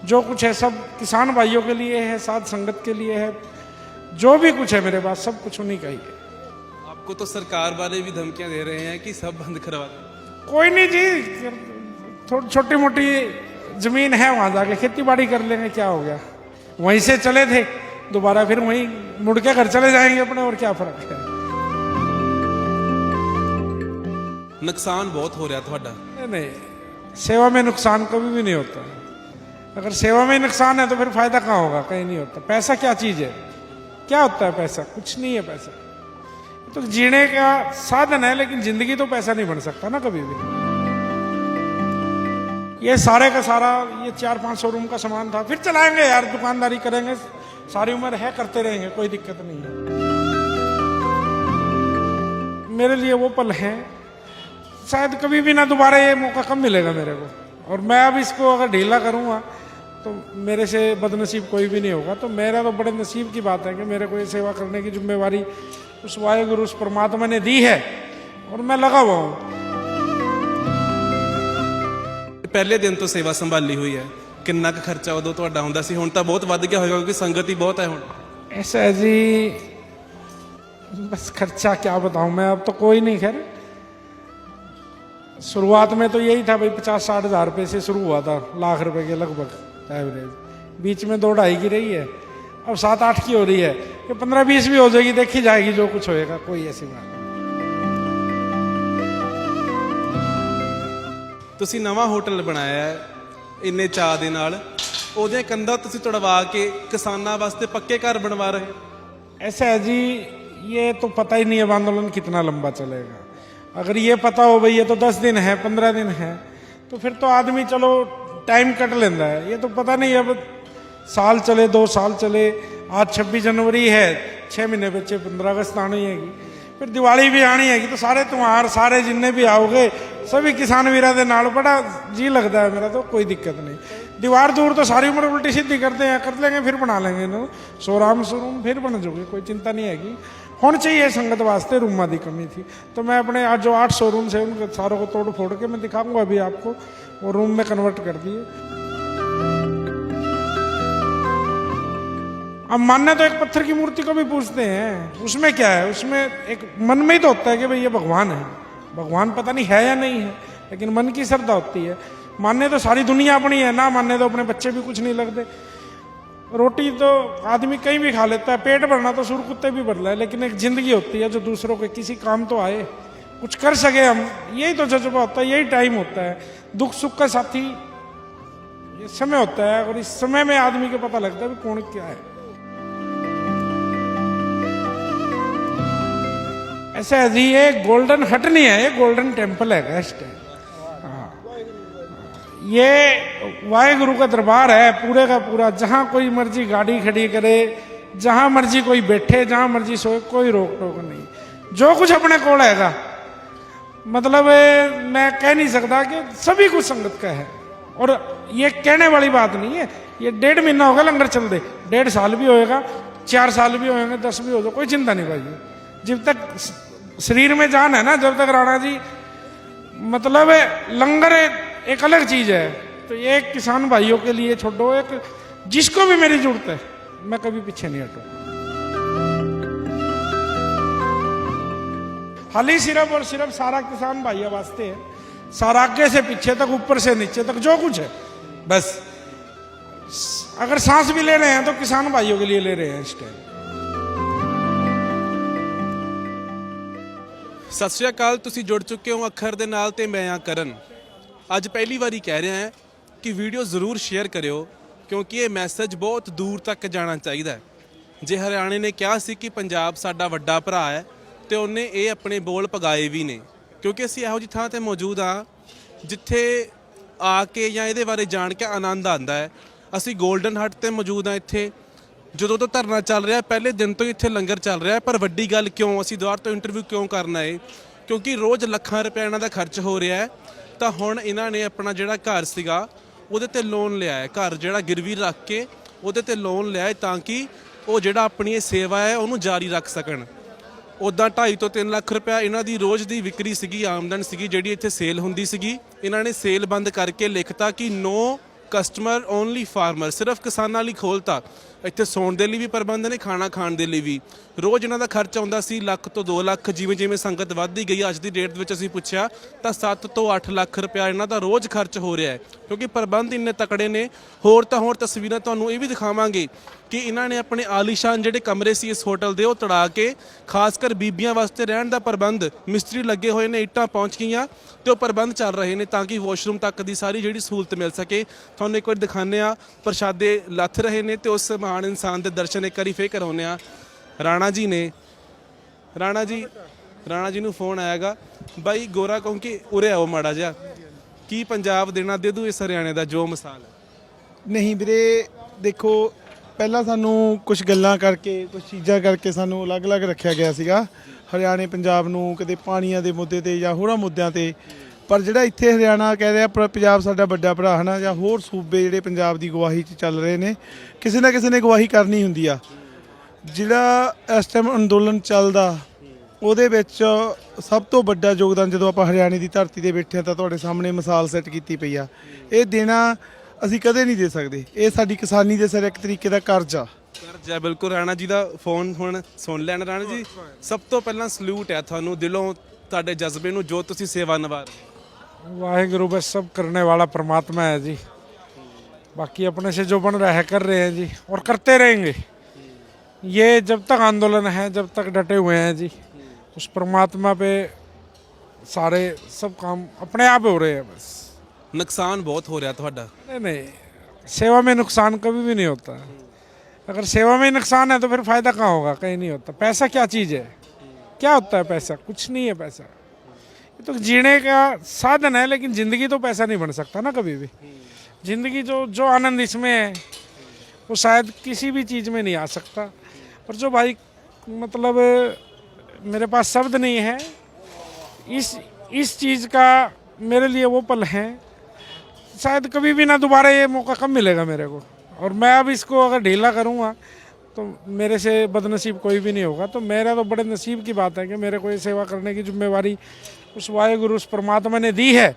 जो कुछ है सब किसान भाइयों के लिए है, साध संगत के लिए है, जो भी कुछ है मेरे पास सब कुछ उन्हीं का ही है। आपको तो सरकार वाले भी धमकियां दे रहे हैं कि सब बंद करवा दें। कोई नहीं जी, थोड़ी छोटी मोटी जमीन है, वहां जाके खेती बाड़ी कर लेंगे, क्या हो गया। वहीं से चले थे, दोबारा फिर वहीं मुड़ के घर चले जाएंगे अपने, और क्या फर्क है। नुकसान बहुत हो रहा ਤੁਹਾਡਾ। नहीं, सेवा में नुकसान कभी भी नहीं होता। अगर सेवा में नुकसान है तो फिर फायदा कहाँ होगा, कहीं नहीं होता। पैसा क्या चीज है, क्या होता है पैसा, कुछ नहीं है। पैसा तो जीने का साधन है, लेकिन जिंदगी तो पैसा नहीं बन सकता ना कभी भी। ये सारे का सारा ये 400-500 रूम का सामान था, फिर चलाएंगे यार, दुकानदारी करेंगे, सारी उम्र है, करते रहेंगे, कोई दिक्कत नहीं है। मेरे लिए वो पल हैं, शायद कभी भी ना दोबारा ये मौका कम मिलेगा मेरे को। और मैं अब इसको अगर ढीला करूँगा तो मेरे से बदनसीब कोई भी नहीं होगा। तो मेरा तो बड़े नसीब की बात है कि मेरे को ये सेवा करने की जिम्मेवारी उस वाहेगुरु, उस परमात्मा ने दी है, और मैं लगा हुआ हूँ। पहले दिन तो सेवा संभाली हुई है, कितना का खर्चा उदों ਤੁਹਾਡਾ ਹੁੰਦਾ ਸੀ, ਹੁਣ ਤਾਂ ਬਹੁਤ ਵੱਧ ਗਿਆ ਹੋਵੇਗਾ क्योंकि संगत ही बहुत है। ਹੁਣ ऐसा है जी, बस खर्चा क्या बताऊं मैं, अब तो कोई नहीं। खैर शुरुआत में तो यही था भाई, 50-60 हज़ार रुपये से शुरू हुआ था, लाख रुपए के लगभग एवरेज। बीच में 2-2.5 की रही है, अब 7-8 की हो रही है, कि 15-20 भी हो जाएगी, देखी जाएगी जो कुछ होएगा, कोई ऐसी बात नहीं। ਤੁਸੀਂ ਨਵਾਂ ਹੋਟਲ ਬਣਾਇਆ ਹੈ ਇੰਨੇ ਚਾਅ ਦੇ ਨਾਲ, ਉਹਦੀਆਂ ਕੰਧਾਂ ਤੁਸੀਂ ਤੜਵਾ ਕੇ ਕਿਸਾਨਾਂ ਵਾਸਤੇ ਪੱਕੇ ਘਰ ਬਣਵਾ ਰਹੇ ਹੋ। ऐसा है जी, ये तो पता ही नहीं है आंदोलन कितना लंबा चलेगा। अगर ये पता हो भाई ये तो 10 दिन है, 15 दिन है, तो फिर तो आदमी चलो टाइम कट लेता है। ये तो पता नहीं, अब साल चले, 2 साल चले, आज 26 जनवरी है, 6 महीने बच्चे, 15 अगस्त आनी हैगी, फिर दिवाली भी आनी हैगी, तो सारे त्योहार, सारे जिन्ने भी आओगे सभी किसान वीरा दे नाल बड़ा जी लगता है मेरा। तो कोई दिक्कत नहीं, दीवार दूर तो सारी उम्र उल्टी सीधी करते हैं, कर लेंगे, फिर बना लेंगे ना, सोराम शोरूम फिर बन जाओगे, कोई चिंता नहीं हैगी। होनी चाहिए संगत वास्ते, रूमा की कमी थी, तो मैं अपने आज जो 8 शोरूम से उनके सारों को तोड़ फोड़ के मैं दिखाऊंगा अभी आपको, वो रूम में कन्वर्ट कर दिए। अब मानने तो एक पत्थर की मूर्ति को भी पूछते हैं, उसमें क्या है, उसमें एक मन में ही तो होता है कि भाई ये भगवान है। भगवान पता नहीं है या नहीं है, लेकिन मन की श्रद्धा होती है। मानने तो सारी दुनिया अपनी है, ना मानने तो अपने बच्चे भी कुछ नहीं लगते। रोटी तो आदमी कहीं भी खा लेता है, पेट भरना तो सुर कुत्ते भी भर है, लेकिन एक जिंदगी होती है जो दूसरों के किसी काम तो आए, कुछ कर सके हम, यही तो जज्बा होता है, यही टाइम होता है। दुख सुख का साथी ये समय होता है, और इस समय में आदमी को पता लगता है कि कौन क्या है। ऐसा है जी, ये गोल्डन हट नहीं है, ये गोल्डन टेम्पल है, गेस्ट है। ये वाहेगुरु का दरबार है पूरे का पूरा। जहां कोई मर्जी गाड़ी खड़ी करे, जहां मर्जी कोई बैठे, जहां मर्जी सोए, कोई रोक टोक नहीं। जो कुछ अपने कोल हैगा, मतलब मैं कह नहीं सकता कि सभी कुछ संगत का है। और ये कहने वाली बात नहीं है, ये 1.5 महीना होगा लंगर चल दे, 1.5 साल भी होएगा, 4 साल भी होएंगे, 10 भी हो जाए, कोई चिंता नहीं भाई। जब तक शरीर में जान है ना, जब तक राणा जी, मतलब लंगर एक अलग चीज है। तो ये किसान भाइयों के लिए छोड़ो, एक जिसको भी मेरी जरूरत है, मैं कभी पीछे नहीं हटूं। हाली सिर्फ और सिर्फ सारा किसान भाइयों वास्ते है, सारा आगे से पीछे तक, ऊपर से नीचे तक जो कुछ है, बस अगर सांस भी ले रहे हैं तो किसान भाइयों के लिए ले रहे हैं इस टाइम। ਸਤਿ ਸ਼੍ਰੀ ਅਕਾਲ, ਤੁਸੀਂ ਜੁੜ ਚੁੱਕੇ ਹੋ ਅੱਖਰ ਦੇ ਨਾਲ ਤੇ ਮੈਂ ਆ ਕਰਨ। ਅੱਜ ਪਹਿਲੀ ਵਾਰੀ ਕਹਿ ਰਿਹਾ ਹਾਂ ਕਿ ਵੀਡੀਓ ਜ਼ਰੂਰ ਸ਼ੇਅਰ ਕਰਿਓ, ਕਿਉਂਕਿ ਇਹ ਮੈਸੇਜ ਬਹੁਤ ਦੂਰ ਤੱਕ ਜਾਣਾ ਚਾਹੀਦਾ ਹੈ। ਜੇ ਹਰਿਆਣੇ ਨੇ ਕਿਹਾ ਸੀ ਕਿ ਪੰਜਾਬ ਸਾਡਾ ਵੱਡਾ ਭਰਾ ਹੈ, ਤੇ ਉਹਨੇ ਇਹ ਆਪਣੇ ਬੋਲ ਪਗਾਏ ਵੀ ਨੇ, ਕਿਉਂਕਿ ਅਸੀਂ ਇਹੋ ਜਿਹੀ ਥਾਂ ਤੇ ਮੌਜੂਦ ਹਾਂ ਜਿੱਥੇ ਆ ਕੇ ਜਾਂ ਇਹਦੇ ਬਾਰੇ ਜਾਣ ਕੇ ਆਨੰਦ ਆਉਂਦਾ ਹੈ। ਅਸੀਂ ਗੋਲਡਨ ਹੱਟ ਤੇ ਮੌਜੂਦ ਹਾਂ। ਇੱਥੇ ਜਦੋਂ ਤੋਂ ਧਰਨਾ ਚੱਲ ਰਿਹਾ, ਪਹਿਲੇ ਦਿਨ ਤੋਂ ਹੀ ਇੱਥੇ ਲੰਗਰ ਚੱਲ ਰਿਹਾ। ਪਰ ਵੱਡੀ ਗੱਲ ਕਿਉਂ, ਅਸੀਂ ਦੁਬਾਰਾ ਤੋਂ ਇੰਟਰਵਿਊ ਕਿਉਂ ਕਰਨਾ ਹੈ, ਕਿਉਂਕਿ ਰੋਜ਼ ਲੱਖਾਂ ਰੁਪਏ ਇਹਨਾਂ ਦਾ ਖਰਚ ਹੋ ਰਿਹਾ ਹੈ। ਤਾਂ ਹੁਣ ਇਹਨਾਂ ਨੇ ਆਪਣਾ ਜਿਹੜਾ ਘਰ ਸੀਗਾ ਉਹਦੇ ਤੇ ਲੋਨ ਲਿਆ ਹੈ, ਘਰ ਜਿਹੜਾ ਗਿਰਵੀ ਰੱਖ ਕੇ ਉਹਦੇ ਤੇ ਲੋਨ ਲਿਆ ਹੈ, ਤਾਂ ਕਿ ਉਹ ਜਿਹੜਾ ਆਪਣੀ ਇਹ ਸੇਵਾ ਹੈ ਉਹਨੂੰ ਜਾਰੀ ਰੱਖ ਸਕਣ। ਉੱਦਾਂ 2.5 ਤੋਂ 3 ਲੱਖ ਰੁਪਇਆ ਇਹਨਾਂ ਦੀ ਰੋਜ਼ ਦੀ ਵਿਕਰੀ ਸੀਗੀ, ਆਮਦਨ ਸੀਗੀ ਜਿਹੜੀ ਇੱਥੇ ਸੇਲ ਹੁੰਦੀ ਸੀਗੀ। ਇਹਨਾਂ ਨੇ ਸੇਲ ਬੰਦ ਕਰਕੇ ਲਿਖਤਾ ਕਿ 9 ਕਸਟਮਰ ਓਨਲੀ ਫਾਰਮਰ, ਸਿਰਫ ਕਿਸਾਨਾਂ ਲਈ ਖੋਲ੍ਹਤਾ। ਇੱਥੇ ਸੌਣ ਦੇ ਲਈ ਵੀ ਪ੍ਰਬੰਧ ਨੇ, ਖਾਣਾ ਖਾਣ ਦੇ ਲਈ ਵੀ। ਰੋਜ਼ ਇਹਨਾਂ ਦਾ ਖਰਚ ਆਉਂਦਾ ਸੀ ਲੱਖ ਤੋਂ 2 ਲੱਖ, ਜਿਵੇਂ ਜਿਵੇਂ ਸੰਗਤ ਵੱਧਦੀ ਗਈ ਅੱਜ ਦੀ ਡੇਟ ਦੇ ਵਿੱਚ ਅਸੀਂ ਪੁੱਛਿਆ ਤਾਂ 7 ਤੋਂ 8 ਲੱਖ ਰੁਪਇਆ ਇਹਨਾਂ ਦਾ ਰੋਜ਼ ਖਰਚ ਹੋ ਰਿਹਾ ਹੈ, ਕਿਉਂਕਿ ਪ੍ਰਬੰਧ ਇੰਨੇ ਤਕੜੇ ਨੇ। ਹੋਰ ਤਾਂ ਹੋਰ ਤਸਵੀਰਾਂ ਤੁਹਾਨੂੰ ਇਹ ਵੀ ਦਿਖਾਵਾਂਗੇ ਕਿ ਇਹਨਾਂ ਨੇ ਆਪਣੇ ਆਲੀਸ਼ਾਨ ਜਿਹੜੇ ਕਮਰੇ ਸੀ ਇਸ ਹੋਟਲ ਦੇ ਉਹ ਤੜਾ ਕੇ ਖਾਸ ਕਰ ਬੀਬੀਆਂ ਵਾਸਤੇ ਰਹਿਣ ਦਾ ਪ੍ਰਬੰਧ, ਮਿਸਤਰੀ ਲੱਗੇ ਹੋਏ ਨੇ, ਇੱਟਾਂ ਪਹੁੰਚ ਗਈਆਂ ਤੇ ਉਹ ਪ੍ਰਬੰਧ ਚੱਲ ਰਹੇ ਨੇ ਤਾਂ ਕਿ ਵਾਸ਼ਰੂਮ ਤੱਕ ਦੀ ਸਾਰੀ ਜਿਹੜੀ ਸਹੂਲਤ ਮਿਲ ਸਕੇ। ਤੁਹਾਨੂੰ ਇੱਕ ਵਾਰ ਦਿਖਾਉਂਦੇ ਆ, ਪ੍ਰਸ਼ਾਦੇ ਲੱਥ ਰਹੇ ਨੇ ਤੇ ਉਸ ਮਹਾਨ ਇਨਸਾਨ ਦੇ ਦਰਸ਼ਨ ਇੱਕ ਵਾਰੀ ਫੇਰ ਕਰਾਉਂਦੇ ਆ। ਰਾਣਾ ਜੀ ਨੇ, ਰਾਣਾ ਜੀ ਨੂੰ ਫੋਨ ਆਇਆਗਾ, ਬਾਈ ਗੋਰਾ ਕਿਉਂਕਿ ਉਰੇ ਆਓ ਮਾੜਾ ਜਿਹਾ, ਕੀ ਪੰਜਾਬ ਦੇਣਾ ਦੇ ਦੂ ਇਸ ਹਰਿਆਣੇ ਦਾ ਜੋ ਮਿਸਾਲ ਹੈ? ਨਹੀਂ ਵੀਰੇ, ਦੇਖੋ ਪਹਿਲਾਂ ਸਾਨੂੰ ਕੁਝ ਗੱਲਾਂ ਕਰਕੇ, ਕੁਝ ਚੀਜ਼ਾਂ ਕਰਕੇ ਸਾਨੂੰ ਅਲੱਗ-ਅਲੱਗ ਰੱਖਿਆ ਗਿਆ ਸੀਗਾ ਹਰਿਆਣੇ ਪੰਜਾਬ ਨੂੰ, ਕਦੇ ਪਾਣੀਆਂ ਦੇ ਮੁੱਦੇ ਤੇ ਜਾਂ ਹੋਰਾਂ ਮੁੱਦਿਆਂ ਤੇ। ਪਰ ਜਿਹੜਾ ਇੱਥੇ ਹਰਿਆਣਾ ਕਹਿ ਰਿਹਾ ਪੰਜਾਬ ਸਾਡਾ ਵੱਡਾ ਭਰਾ ਹੈ ਨਾ, ਜਾਂ ਹੋਰ ਸੂਬੇ ਜਿਹੜੇ ਪੰਜਾਬ ਦੀ ਗਵਾਹੀ 'ਚ ਚੱਲ ਰਹੇ ਨੇ, ਕਿਸੇ ਨਾ ਕਿਸੇ ਨੇ ਗਵਾਹੀ ਕਰਨੀ ਹੁੰਦੀ ਆ। ਜਿਹੜਾ ਇਸ ਟਾਈਮ ਅੰਦੋਲਨ ਚੱਲਦਾ ਉਹਦੇ ਵਿੱਚ ਸਭ ਤੋਂ ਵੱਡਾ ਯੋਗਦਾਨ, ਜਦੋਂ ਆਪਾਂ ਹਰਿਆਣੇ ਦੀ ਧਰਤੀ ਤੇ ਬੈਠੇ ਤਾਂ ਤੁਹਾਡੇ ਸਾਹਮਣੇ ਮਿਸਾਲ ਸੈੱਟ ਕੀਤੀ ਪਈ ਆ, ਇਹ ਦੇਣਾ ਅਸੀਂ ਕਦੇ ਨਹੀਂ ਦੇ ਸਕਦੇ। ਇਹ ਸਾਡੀ ਕਿਸਾਨੀ ਦੇ ਸਿਰ ਇੱਕ ਤਰੀਕੇ ਦਾ ਕਰਜ਼ਾ। ਕਰਜ਼ਾ, ਬਿਲਕੁਲ। ਰਾਣਾ ਜੀ ਦਾ ਫੋਨ ਹੁਣ ਸੁਣ ਲੈਣ। ਰਾਣਾ ਜੀ, ਸਭ ਤੋਂ ਪਹਿਲਾਂ ਸਲੂਟ ਹੈ ਤੁਹਾਨੂੰ ਦਿਲੋਂ, ਤੁਹਾਡੇ ਜਜ਼ਬੇ ਨੂੰ, ਜੋ ਤੁਸੀਂ ਸੇਵਾ ਨਿਭਾ ਰਹੇ। वाहिगुरु बस सब करने वाला परमात्मा है जी, बाकी अपने से जो बन रहा है कर रहे हैं जी, और करते रहेंगे। ये जब तक आंदोलन है, जब तक डटे हुए हैं जी, उस परमात्मा पे सारे सब काम अपने आप हो रहे हैं। बस ਨੁਕਸਾਨ ਬਹੁਤ ਹੋ ਰਿਹਾ ਤੁਹਾਡਾ। नहीं, सेवा में नुकसान कभी भी नहीं होता। अगर सेवा में नुकसान है तो फिर फायदा कहाँ होगा? कहीं नहीं होता। पैसा क्या चीज़ है? क्या होता है पैसा? कुछ नहीं है पैसा। ये तो जीने का साधन है, लेकिन ज़िंदगी तो पैसा नहीं बन सकता ना कभी भी। ज़िंदगी जो आनंद इसमें है वो शायद किसी भी चीज़ में नहीं आ सकता। और जो भाई मतलब मेरे पास शब्द नहीं है इस चीज़ का, मेरे लिए वो पल है शायद कभी भी ना दोबारा ये मौका कब मिलेगा मेरे को। और मैं अब इसको अगर ढीला करूँगा तो मेरे से बदनसीब कोई भी नहीं होगा। तो मेरा तो बड़े नसीब की बात है कि मेरे को ये सेवा करने की जिम्मेवारी उस वाहिगुरु, उस परमात्मा ने दी है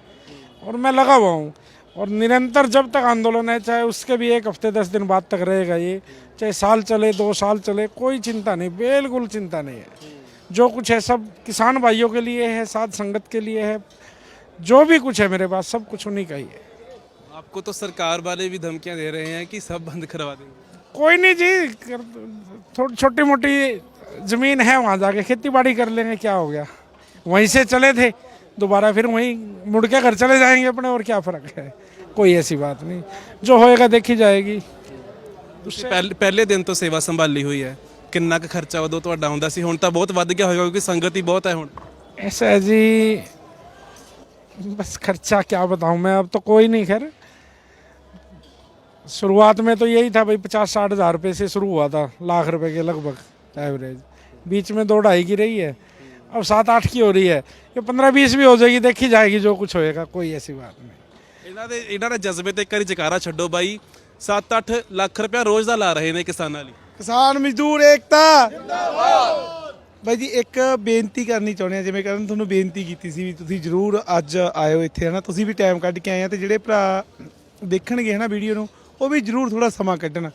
और मैं लगा हुआ हूँ। और निरंतर जब तक आंदोलन है, चाहे उसके भी 1 हफ्ते 10 दिन बाद तक रहेगा ये, चाहे साल चले 2 साल चले, कोई चिंता नहीं, बिल्कुल चिंता नहीं है। जो कुछ है सब किसान भाइयों के लिए है, साथ संगत के लिए है। जो भी कुछ है मेरे पास सब कुछ उन्हीं का ही है। आपको तो सरकार वाले भी धमकियां दे रहे हैं कि सब बंद करवा देंगे। कोई नहीं जी, थोड़ी छोटी मोटी ज़मीन है, वहाँ जाके खेती बाड़ी कर लेंगे, क्या हो गया? वहीं से चले थे, दोबारा फिर वहीं मुड़ के घर चले जाएंगे अपने, और क्या फ़र्क है? कोई ऐसी बात नहीं, जो होएगा देखी जाएगी। ਪਹਿਲੇ ਦਿਨ ਤੋਂ ਸੇਵਾ ਸੰਭਾਲੀ ਹੋਈ ਹੈ, ਕਿੰਨਾ ਕੁ ਖਰਚਾ ਉਦੋਂ ਤੁਹਾਡਾ ਹੁੰਦਾ ਸੀ? ਹੁਣ ਤਾਂ ਬਹੁਤ ਵੱਧ ਗਿਆ ਹੋਵੇਗਾ ਕਿਉਂਕਿ ਸੰਗਤ ही बहुत है ਹੁਣ। ऐसा है जी, बस खर्चा क्या बताऊँ मैं, अब तो कोई नहीं। खैर शुरुआत में तो यही था भाई, 50-60 हज़ार रुपये से शुरू हुआ था, लाख रुपए के लगभग एवरेज। बीच में 2-2.5 की रही है, अब 7-8 की हो रही है, ये 15-20 भी हो जाएगी, देखी जाएगी जो कुछ होएगा, कोई ऐसी बात नहीं। ਇਹਨਾਂ ਦੇ ਜਜ਼ਬੇ ਤੇ ਇੱਕ ਵਾਰੀ ਜਕਾਰਾ ਛੱਡੋ ਬਾਈ। 7-8 ਲੱਖ ਰੁਪਇਆ ਰੋਜ਼ ਦਾ ਲਾ ਰਹੇ ਨੇ ਕਿਸਾਨਾਂ ਲਈ। ਕਿਸਾਨ ਮਜ਼ਦੂਰ ਏਕਤਾ ਜਿੰਦਾਬਾਦ। ਬਾਈ ਜੀ ਇੱਕ ਬੇਨਤੀ ਕਰਨੀ ਚਾਹੁੰਦੇ ਆ, ਜਿਵੇਂ ਕਰਨ ਤੁਹਾਨੂੰ ਬੇਨਤੀ ਕੀਤੀ ਸੀ ਵੀ ਤੁਸੀਂ ਜ਼ਰੂਰ ਅੱਜ ਆਇਓ ਇੱਥੇ, ਹੈ ਨਾ, ਤੁਸੀਂ ਵੀ ਟਾਈਮ ਕੱਢ ਕੇ ਆਏ ਆ, ਤੇ ਜਿਹੜੇ ਭਰਾ ਦੇਖਣਗੇ ਹੈ ਨਾ ਵੀਡੀਓ ਨੂੰ, ਉਹ ਵੀ ਜ਼ਰੂਰ ਥੋੜਾ ਸਮਾਂ ਕੱਢਣ।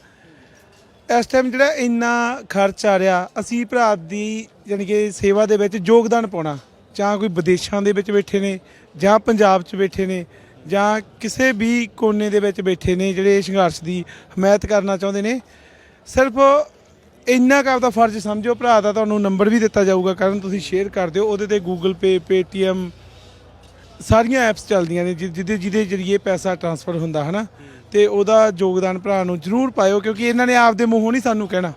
ਇਸ ਟਾਈਮ ਜਿਹੜਾ ਇੰਨਾ ਖਰਚ ਆ ਰਿਹਾ, ਅਸੀਂ ਭਰਾ ਦੀ ਯਾਨੀ ਕਿ ਸੇਵਾ ਦੇ ਵਿੱਚ ਯੋਗਦਾਨ ਪਾਉਣਾ, ਜਾਂ ਕੋਈ ਵਿਦੇਸ਼ਾਂ ਦੇ ਵਿੱਚ ਬੈਠੇ ਨੇ, ਜਾਂ ਪੰਜਾਬ 'ਚ ਬੈਠੇ ਨੇ, ਜਾਂ ਕਿਸੇ ਵੀ ਕੋਨੇ ਦੇ ਵਿੱਚ ਬੈਠੇ ਨੇ ਜਿਹੜੇ ਸੰਘਰਸ਼ ਦੀ ਹਮਾਇਤ ਕਰਨਾ ਚਾਹੁੰਦੇ ਨੇ, ਸਿਰਫ ਇੰਨਾ ਕੁ ਆਪਦਾ ਫਰਜ਼ ਸਮਝੋ। ਭਰਾ ਦਾ ਤੁਹਾਨੂੰ ਨੰਬਰ ਵੀ ਦਿੱਤਾ ਜਾਊਗਾ, ਕਾਰਨ ਤੁਸੀਂ ਸ਼ੇਅਰ ਕਰ ਦਿਓ, ਉਹਦੇ 'ਤੇ ਗੂਗਲ ਪੇ, ਪੇਟੀਐਮ ਸਾਰੀਆਂ ਐਪਸ ਚੱਲਦੀਆਂ ਨੇ ਜਿਹਦੇ ਜ਼ਰੀਏ ਪੈਸਾ ਟਰਾਂਸਫਰ ਹੁੰਦਾ ਹੈ ਨਾ, ਤੇ ਉਹਦਾ ਯੋਗਦਾਨ ਭਰਾ ਨੂੰ ਜ਼ਰੂਰ ਪਾਇਓ, ਕਿਉਂਕਿ ਇਹਨਾਂ ਨੇ ਆਪਦੇ ਮੂੰਹੋਂ ਨਹੀਂ ਸਾਨੂੰ ਕਹਿਣਾ।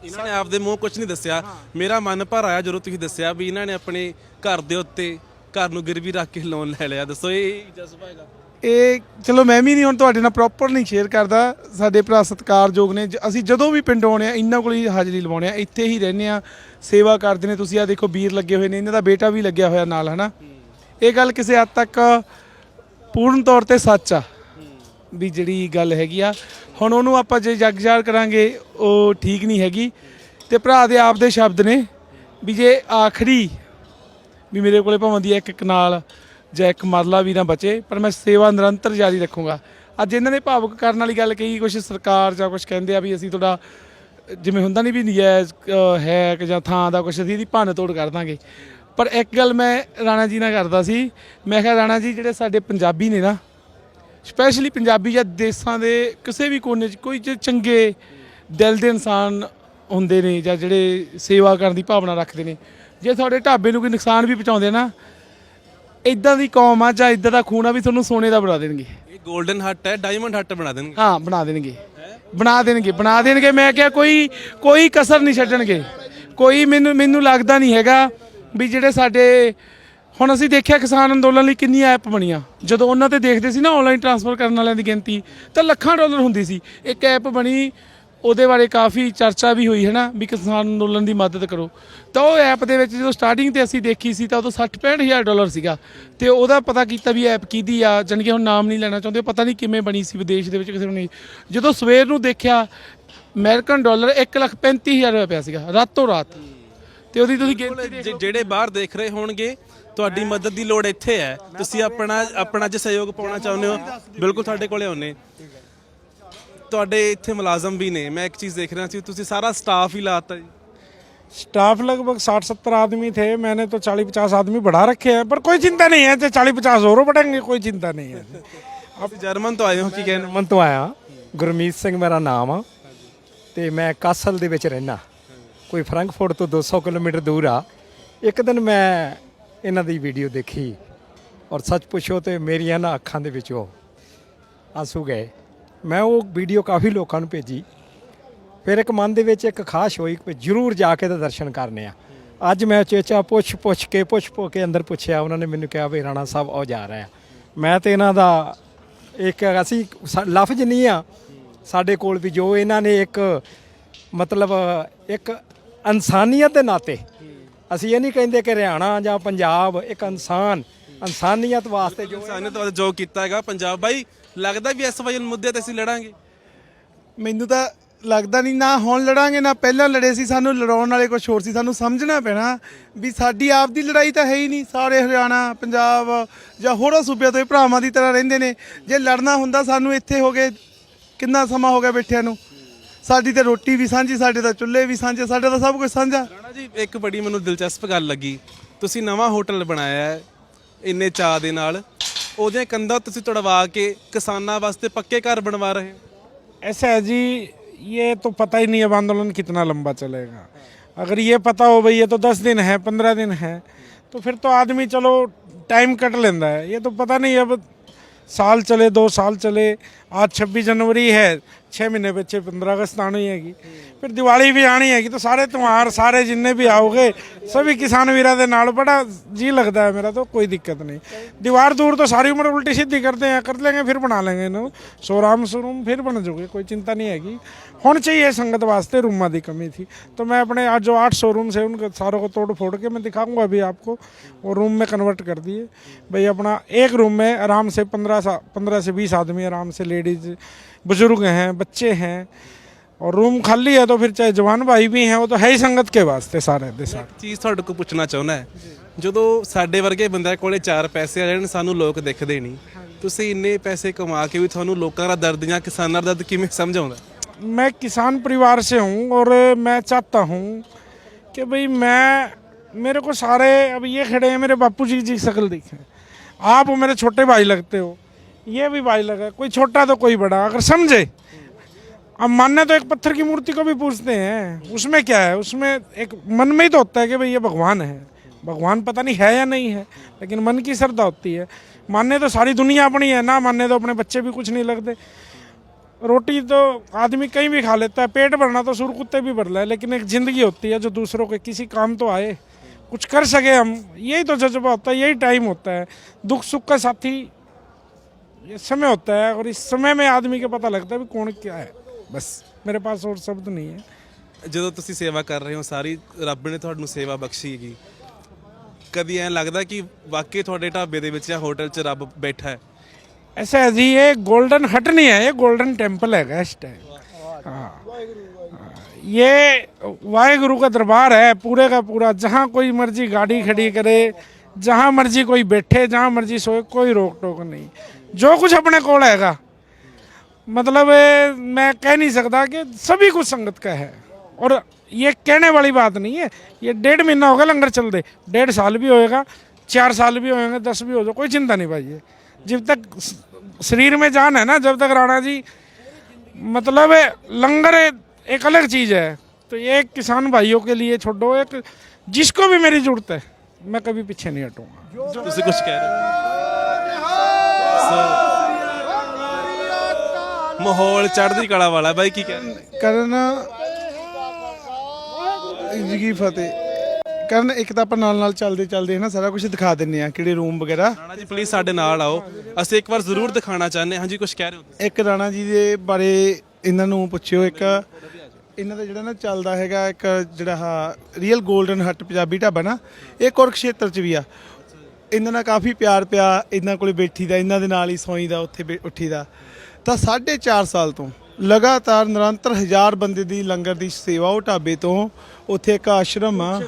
ਇਹਨਾਂ ਨੇ ਆਪਦੇ ਮੂੰਹ ਕੁਝ ਨਹੀਂ ਦੱਸਿਆ। ਮੇਰਾ ਮਨ ਭਰ ਆਇਆ ਜਦੋਂ ਤੁਸੀਂ ਦੱਸਿਆ ਵੀ ਇਹਨਾਂ ਨੇ ਆਪਣੇ ਘਰ ਦੇ ਉੱਤੇ, ਘਰ ਨੂੰ ਗਿਰਵੀ ਰੱਖ ਕੇ ਲੋਨ ਲੈ ਲਿਆ। ਦੱਸੋ ਇਹ ਜਜ਼ਬਾ ਹੈਗਾ? ਇਹ ਚਲੋ ਮੈਂ ਵੀ ਨਹੀਂ ਹੁਣ ਤੁਹਾਡੇ ਨਾਲ ਪ੍ਰੋਪਰ ਨਹੀਂ ਸ਼ੇਅਰ ਕਰਦਾ, ਸਾਡੇ ਭਰਾ ਸਤਿਕਾਰਯੋਗ ਨੇ, ਅਸੀਂ ਜਦੋਂ ਵੀ ਪਿੰਡ ਆਉਂਦੇ ਆ ਇਹਨਾਂ ਕੋਲ ਹੀ ਹਾਜ਼ਰੀ ਲਵਾਉਂਦੇ ਆ, ਇੱਥੇ ਹੀ ਰਹਿੰਦੇ ਆ, ਸੇਵਾ ਕਰਦੇ ਨੇ। ਤੁਸੀਂ ਆ ਦੇਖੋ ਵੀਰ ਲੱਗੇ ਹੋਏ ਨੇ, ਇਹਨਾਂ ਦਾ ਬੇਟਾ ਵੀ ਲੱਗਿਆ ਹੋਇਆ ਨਾਲ, ਹੈ ਨਾ। ਇਹ ਗੱਲ ਕਿਸੇ ਹੱਦ ਤੱਕ ਪੂਰਨ ਤੌਰ 'ਤੇ ਸੱਚ ਆ ਵੀ ਜਿਹੜੀ ਗੱਲ ਹੈਗੀ ਆ। ਹੁਣ ਉਹਨੂੰ ਆਪਾਂ ਜੇ ਜਗਜ਼ਾਰ ਕਰਾਂਗੇ ਉਹ ਠੀਕ ਨਹੀਂ ਹੈਗੀ। ਤੇ ਭਰਾ ਦੇ ਆਪ ਦੇ ਸ਼ਬਦ ਨੇ ਵੀ ਜੇ ਆਖਰੀ ਵੀ ਮੇਰੇ ਕੋਲੇ ਭਾਵੇਂ ਦੀ ਇੱਕ ਕਨਾਲ ਜਾਂ ਇੱਕ ਮਰਲਾ ਵੀ ਨਾ ਬਚੇ, ਪਰ ਮੈਂ ਸੇਵਾ ਨਿਰੰਤਰ ਜਾਰੀ ਰੱਖੂੰਗਾ। ਅੱਜ ਇਹਨਾਂ ਨੇ ਭਾਵੁਕ ਕਰਨ ਵਾਲੀ ਗੱਲ ਕਹੀ, ਕੁਝ ਸਰਕਾਰ ਜਾਂ ਕੁਝ ਕਹਿੰਦੇ ਆ ਵੀ ਅਸੀਂ ਤੁਹਾਡਾ ਜਿਵੇਂ ਹੁੰਦਾ ਨਹੀਂ ਵੀ ਨਜਾਇਜ਼ ਹੈ ਕਿ ਜਾਂ ਥਾਂ ਦਾ ਕੁਝ ਅਸੀਂ ਇਹਦੀ ਭੰਨ ਤੋੜ ਕਰ ਦਾਂਗੇ। ਪਰ ਇੱਕ ਗੱਲ ਮੈਂ ਰਾਣਾ ਜੀ ਨਾਲ ਕਰਦਾ ਸੀ, ਮੈਂ ਕਿਹਾ ਰਾਣਾ ਜੀ ਜਿਹੜੇ ਸਾਡੇ ਪੰਜਾਬੀ ਨੇ ਨਾ, ਸਪੈਸ਼ਲੀ ਪੰਜਾਬੀ ਜਾਂ ਦੇਸ਼ਾਂ ਦੇ ਕਿਸੇ ਵੀ ਕੋਨੇ 'ਚ ਕੋਈ ਚੰਗੇ ਦਿਲ ਦੇ ਇਨਸਾਨ ਹੁੰਦੇ ਨੇ ਜਾਂ ਜਿਹੜੇ ਸੇਵਾ ਕਰਨ ਦੀ ਭਾਵਨਾ ਰੱਖਦੇ ਨੇ, ਜੇ ਤੁਹਾਡੇ ਢਾਬੇ ਨੂੰ ਕੋਈ ਨੁਕਸਾਨ ਵੀ ਪਹੁੰਚਾਉਂਦੇ ਨਾ, ਇਦਾਂ ਦੀ ਕੌਮ ਆ ਜਾਂ ਇਦਾਂ ਦਾ ਖੂਨ ਆ ਵੀ ਤੁਹਾਨੂੰ ਸੋਨੇ ਦਾ ਬਣਾ ਦੇਣਗੇ। ਇਹ 골ਡਨ ਹੱਟ ਹੈ, ਡਾਇਮੰਡ ਹੱਟ ਬਣਾ ਦੇਣਗੇ। ਹਾਂ ਬਣਾ ਦੇਣਗੇ, ਬਣਾ ਦੇਣਗੇ। ਮੈਂ ਕਿਹਾ ਕੋਈ ਕਸਰ ਨਹੀਂ ਛੱਡਣਗੇ। ਕੋਈ ਮੈਨੂੰ ਲੱਗਦਾ ਨਹੀਂ ਹੈਗਾ ਵੀ ਜਿਹੜੇ ਸਾਡੇ ਹੁਣ ਅਸੀਂ ਦੇਖਿਆ ਕਿਸਾਨ ਅੰਦੋਲਨ ਲਈ ਕਿੰਨੀ ਐਪ ਬਣੀਆਂ, ਜਦੋਂ ਉਹਨਾਂ ਤੇ ਦੇਖਦੇ ਸੀ ਨਾ ਆਨਲਾਈਨ ਟ੍ਰਾਂਸਫਰ ਕਰਨ ਵਾਲਿਆਂ ਦੀ ਗਿਣਤੀ ਤਾਂ ਲੱਖਾਂ ਡਾਲਰ ਹੁੰਦੀ ਸੀ। ਇੱਕ ਐਪ ਬਣੀ, ਉਹਦੇ ਬਾਰੇ ਕਾਫੀ ਚਰਚਾ ਵੀ ਹੋਈ ਹੈ ਨਾ ਵੀ ਕਿਸਾਨ ਅੰਦੋਲਨ ਦੀ ਮਦਦ ਕਰੋ, ਤਾਂ ਉਹ ਐਪ ਦੇ ਵਿੱਚ ਜਦੋਂ ਸਟਾਰਟਿੰਗ ਤੇ ਅਸੀਂ ਦੇਖੀ ਸੀ ਤਾਂ ਉਦੋਂ 60-65 ਹਜ਼ਾਰ ਡਾਲਰ ਸੀਗਾ। ਤੇ ਉਹਦਾ ਪਤਾ ਕੀਤਾ ਵੀ ਐਪ ਕਿਹਦੀ ਆ, ਜਾਣੀ ਕਿ ਹੁਣ ਨਾਮ ਨਹੀਂ ਲੈਣਾ ਚਾਹੁੰਦੇ, ਪਤਾ ਨਹੀਂ ਕਿਵੇਂ ਬਣੀ ਸੀ, ਵਿਦੇਸ਼ ਦੇ ਵਿੱਚ ਕਿਸੇ ਨੂੰ ਨਹੀਂ। ਜਦੋਂ ਸਵੇਰ ਨੂੰ ਦੇਖਿਆ ਅਮਰੀਕਨ ਡਾਲਰ 1,35,000 ਰੁਪਏ ਪਿਆ ਸੀਗਾ ਰਾਤੋਂ ਰਾਤ। ਤੇ ਉਹਦੀ ਤੁਸੀਂ ਗਿਣਤੀ ਜਿਹੜੇ ਬਾਹਰ ਦੇਖ ਰਹੇ ਹੋਣਗੇ, ਤੁਹਾਡੀ ਮਦਦ ਦੀ ਲੋੜ ਇੱਥੇ ਹੈ। ਤੁਸੀਂ ਆਪਣਾ ਜੇ ਸਹਿਯੋਗ ਪਾਉਣਾ ਚਾਹੁੰਦੇ ਹੋ, ਬਿਲਕੁਲ ਤੁਹਾਡੇ ਕੋਲੇ ਆਉਨੇ। ਤੁਹਾਡੇ ਇੱਥੇ ਮੁਲਾਜ਼ਮ भी ने, मैं एक चीज़ देख रहा थी, ਤੁਸੀਂ ਸਾਰਾ ਸਟਾਫ ਹੀ ਲਾਤਾ ਜੀ। स्टाफ लगभग 60-70 आदमी थे, मैंने तो 40-50 आदमी बढ़ा रखे हैं, पर कोई चिंता नहीं है, 40-50 और बढ़ेंगे, कोई चिंता नहीं है। आप ਜਰਮਨ ਤੋਂ ਆਏ ਹੋ, ਕੀ ਕਹਿੰਦੇ? ਜਰਮਨ ਤੋਂ ਆਇਆ, ਗੁਰਮੀਤ ਸਿੰਘ ਮੇਰਾ ਨਾਮ ਆ ਤੇ ਮੈਂ ਕਾਸਲ ਦੇ ਵਿੱਚ ਰਹਿਣਾ, ਕੋਈ ਫਰੈਂਕਫਰਟ ਤੋਂ 200 ਕਿਲੋਮੀਟਰ ਦੂਰ ਆ। ਇੱਕ ਦਿਨ ਮੈਂ ਇਹਨਾਂ ਦੀ ਵੀਡੀਓ ਦੇਖੀ ਔਰ ਸੱਚ ਪੁੱਛੋ ਤੇ ਮੇਰੀਆਂ ਨਾ ਅੱਖਾਂ ਦੇ ਵਿੱਚੋਂ ਆਂਸੂ ਗਏ। ਮੈਂ ਉਹ ਵੀਡੀਓ ਕਾਫੀ ਲੋਕਾਂ ਨੂੰ ਭੇਜੀ, ਫਿਰ ਇੱਕ ਮਨ ਦੇ ਵਿੱਚ ਇੱਕ ਖਾਸ਼ ਹੋਈ ਕਿ ਜ਼ਰੂਰ ਜਾ ਕੇ ਤਾਂ ਦਰਸ਼ਨ ਕਰਨੇ ਆ। ਅੱਜ ਮੈਂ ਚੇਚਾ ਪੁੱਛ ਕੇ ਅੰਦਰ ਪੁੱਛਿਆ, ਉਹਨਾਂ ਨੇ ਮੈਨੂੰ ਕਿਹਾ ਵੀ ਰਾਣਾ ਸਾਹਿਬ ਉਹ ਜਾ ਰਹੇ ਆ। ਮੈਂ ਤੇ ਇਹਨਾਂ ਦਾ ਇੱਕ ਅਸੀਂ ਲਫ਼ਜ਼ ਨਹੀਂ ਆ ਸਾਡੇ ਕੋਲ ਵੀ, ਜੋ ਇਹਨਾਂ ਨੇ ਇੱਕ ਮਤਲਬ ਇੱਕ ਇਨਸਾਨੀਅਤ ਦੇ ਨਾਤੇ, ਅਸੀਂ ਇਹ ਨਹੀਂ ਕਹਿੰਦੇ ਕਿ ਹਰਿਆਣਾ ਜਾਂ ਪੰਜਾਬ, ਇੱਕ ਇਨਸਾਨੀਅਤ ਵਾਸਤੇ ਜੋ ਇਨਸਾਨੀਅਤ ਵਾਸਤੇ ਜੋ ਕੀਤਾ ਹੈਗਾ। ਪੰਜਾਬ ਬਾਈ ਲੱਗਦਾ ਵੀ ਇਸ ਵਜਨ ਮੁੱਦੇ ਤੇ ਅਸੀਂ ਲੜਾਂਗੇ। ਮੈਨੂੰ ਤਾਂ ਲੱਗਦਾ ਨਹੀਂ, ਨਾ ਹੁਣ ਲੜਾਂਗੇ ਨਾ ਪਹਿਲਾਂ ਲੜੇ ਸੀ। ਸਾਨੂੰ ਲੜਾਉਣ ਵਾਲੇ ਕੁਝ ਹੋਰ ਸੀ। ਸਾਨੂੰ ਸਮਝਣਾ ਪੈਣਾ ਵੀ ਸਾਡੀ ਆਪ ਦੀ ਲੜਾਈ ਤਾਂ ਹੈ ਹੀ ਨਹੀਂ। ਸਾਰੇ ਹਰਿਆਣਾ, ਪੰਜਾਬ ਜਾਂ ਹੋਰਾਂ ਸੂਬਿਆਂ ਤੋਂ ਇਹ ਭਰਾਵਾਂ ਦੀ ਤਰ੍ਹਾਂ ਰਹਿੰਦੇ ਨੇ। ਜੇ ਲੜਨਾ ਹੁੰਦਾ ਸਾਨੂੰ ਇੱਥੇ ਹੋ ਗਏ ਕਿੰਨਾ ਸਮਾਂ ਹੋ ਗਿਆ ਬੈਠਿਆਂ ਨੂੰ। ਸਾਡੀ ਤਾਂ ਰੋਟੀ ਵੀ ਸਾਂਝੀ, ਸਾਡੇ ਤਾਂ ਚੁੱਲ੍ਹੇ ਵੀ ਸਾਂਝੇ, ਸਾਡਾ ਤਾਂ ਸਭ ਕੁਝ ਸਾਂਝਾ। ਰਾਣਾ ਜੀ, ਇੱਕ ਬੜੀ ਮੈਨੂੰ ਦਿਲਚਸਪ ਗੱਲ ਲੱਗੀ, ਤੁਸੀਂ ਨਵਾਂ ਹੋਟਲ ਬਣਾਇਆ ਹੈ ਇੰਨੇ ਚਾਅ ਦੇ ਨਾਲ, ਉਹਦੀਆਂ ਕੰਧਾਂ ਤੁਸੀਂ ਤੁੜਵਾ ਕੇ ਕਿਸਾਨਾਂ ਵਾਸਤੇ ਪੱਕੇ ਘਰ ਬਣਵਾ ਰਹੇ ਹੋ। ऐसा है जी, ये तो पता ही नहीं अब आंदोलन कितना लंबा चलेगा। अगर ये पता हो भाई ये तो 10 दिन है, 15 दिन है, तो फिर तो आदमी चलो टाइम कट लेंदा है। ये तो पता नहीं अब साल चले, 2 साल चले, आज 26 जनवरी है, 6 महीने पीछे 15 अगस्त आनी हैगी, फिर दिवाली भी आनी हैगी, तो सारे त्यौहार सारे जिन्ने भी आओगे सभी किसान वीरा दे नाल बड़ा जी लगता है मेरा। तो कोई दिक्कत नहीं, दीवार दूर तो सारी उम्र उल्टी सीधी करते हैं, कर लेंगे फिर बना लेंगे इन्हों शोराम शोरूम फिर बन जाओगे, कोई चिंता नहीं हैगी। होनी चाहिए संगत वास्ते, रूमा की कमी थी, तो मैं अपने आज जो 8 शोरूम्स है उनको सारों को तोड़ फोड़ के मैं दिखाऊंगा अभी आपको, वो रूम में कन्वर्ट कर दिए भाई। अपना एक रूम में आराम से 15 से 20 आदमी आराम से, लेडीज बुजुर्ग हैं, बच्चे हैं, और रूम खाली है तो फिर चाहे जवान भाई भी हैं, वो तो है ही संगत के वास्ते सारे दे सारे। ਚੀਜ਼ ਤੁਹਾਡੇ ਕੋਲ ਪੁੱਛਣਾ ਚਾਹੁੰਦਾ ਹੈ, ਜਦੋਂ ਸਾਡੇ ਵਰਗੇ ਬੰਦੇ ਕੋਲੇ 4 ਪੈਸੇ ਆ ਜਾਣ, ਸਾਨੂੰ ਲੋਕ ਦਿਖਦੇ ਨਹੀਂ, ਤੁਸੀਂ ਇੰਨੇ ਪੈਸੇ ਕਮਾ ਕੇ ਵੀ ਤੁਹਾਨੂੰ ਲੋਕਾਂ ਦਾ ਦਰਦ ਜਾਂ ਕਿਸਾਨਾਂ ਦਾ ਦਰਦ ਕਿਵੇਂ ਸਮਝ ਆਉਂਦਾ? मैं किसान परिवार से हूँ और मैं चाहता हूँ कि भाई मेरे को सारे अब ये खड़े हैं, मेरे बापू जी की शक्ल दिखे, आप मेरे छोटे भाई लगते हो, ये भी भाई लगा, कोई छोटा तो कोई बड़ा, अगर समझे। अब मानने तो एक पत्थर की मूर्ति को भी पूछते हैं, उसमें क्या है, उसमें एक मन में ही तो होता है कि भाई ये भगवान है। भगवान पता नहीं है या नहीं है, लेकिन मन की श्रद्धा होती है। मानने तो सारी दुनिया अपनी है, ना मानने तो अपने बच्चे भी कुछ नहीं लगते। रोटी तो आदमी कहीं भी खा लेता है, पेट भरना तो सुर कुत्ते भी भर ले, लेकिन एक ज़िंदगी होती है जो दूसरों के किसी काम तो आए, कुछ कर सके हम, यही तो जज्बा होता है, यही टाइम होता है। दुख सुख का साथी ये समय होता है, और इस समय में आदमी को पता लगता है भी कौन क्या है। बस मेरे पास और शब्द नहीं है। ਜਦੋਂ ਤੁਸੀਂ ਸੇਵਾ ਕਰ ਰਹੇ ਹੋ, ਸਾਰੀ ਰੱਬ ਨੇ ਤੁਹਾਨੂੰ ਸੇਵਾ ਬਖਸ਼ੀ ਹੈਗੀ, ਕਦੀ ਐਂ ਲੱਗਦਾ ਕਿ ਵਾਕਈ ਤੁਹਾਡੇ ਢਾਬੇ ਦੇ ਵਿੱਚ ਜਾਂ ਹੋਟਲ 'ਚ ਰੱਬ ਬੈਠਾ ਹੈ? ऐसा है जी, ये गोल्डन हट नहीं है, ये गोल्डन टेम्पल है इस टाइम। हाँ, ये वाहेगुरु का दरबार है पूरे का पूरा। जहाँ कोई मर्जी गाड़ी खड़ी करे, जहाँ मर्जी कोई बैठे, जहाँ मर्जी सोए, कोई रोक टोक नहीं। जो कुछ अपने कोल हैगा मतलब मैं कह नहीं सकता कि सभी कुछ संगत का है। और ये कहने वाली बात नहीं है, ये 1.5 महीना होगा लंगर चल दे, 1.5 साल भी होएगा, 4 साल भी होएंगे, 10 भी हो जाए, कोई चिंता नहीं भाई। जब तक शरीर में जान है ना, जब तक राणा जी मतलब लंगर एक अलग चीज़ है। तो ये एक किसान भाइयों के लिए छोड़ो, एक जिसको भी मेरी जरूरत है मैं कभी पीछे नहीं हटूंगा। ਤੁਸੀਂ ਕੁਝ ਕਹਿ ਰਹੇ ਹੋ। ਮਾਹੌਲ ਚੜ੍ਹਦੀ ਕਲਾ ਵਾਲਾ ਬਾਈ, ਕੀ ਕਹਿ ਰਹੇ ਹੋ? ਕਰਨ ਜੀ ਫਤਿਹ। ਕਰਨ ਇੱਕ ਤਾਂ ਆਪਾਂ ਨਾਲ ਨਾਲ ਚੱਲਦੇ ਚੱਲਦੇ ਨਾ ਸਾਰਾ ਕੁਝ ਦਿਖਾ ਦਿੰਨੇ ਆ, ਕਿਹੜੇ ਰੂਮ ਵਗੈਰਾ। ਰਾਣਾ ਜੀ ਪਲੀਜ਼ ਸਾਡੇ ਨਾਲ ਆਓ, ਅਸੀਂ ਇੱਕ ਵਾਰ ਜ਼ਰੂਰ ਦਿਖਾਣਾ ਚਾਹੁੰਦੇ ਹਾਂ। ਹਾਂਜੀ ਕੁਝ ਕਹਿ ਰਹੇ ਹੋ ਤੁਸੀਂ? ਇੱਕ ਰਾਣਾ ਜੀ ਦੇ ਬਾਰੇ ਇਹਨਾਂ ਨੂੰ ਪੁੱਛਿਓ। ਇੱਕ ਇਹਨਾਂ ਦਾ ਜਿਹੜਾ ਨਾ ਚੱਲਦਾ ਹੈਗਾ, ਇੱਕ ਜਿਹੜਾ ਆਹ ਰੀਅਲ 골ਡਨ ਹੱਟ ਪੰਜਾਬੀ ਢਾਬਾ ਨਾ, ਇਹ ਕੁਰਕਸ਼ੇਤਰ ਚ ਵੀ ਆ। ਇਹਨਾਂ ਨਾਲ ਕਾਫੀ ਪਿਆਰ ਪਿਆ, ਇਹਨਾਂ ਕੋਲੇ ਬੈਠੀ ਦਾ, ਇਹਨਾਂ ਦੇ ਨਾਲ ਹੀ ਸੌਈ ਦਾ, ਉੱਥੇ ਉੱਠੀ ਦਾ। ਤਾਂ 4.5 ਸਾਲ ਤੋਂ ਲਗਾਤਾਰ ਨਿਰੰਤਰ 1000 ਬੰਦੇ ਦੀ ਲੰਗਰ ਦੀ ਸੇਵਾ ਉਹ ਢਾਬੇ ਤੋਂ। ਉੱਥੇ ਇੱਕ ਆਸ਼ਰਮ ਆ,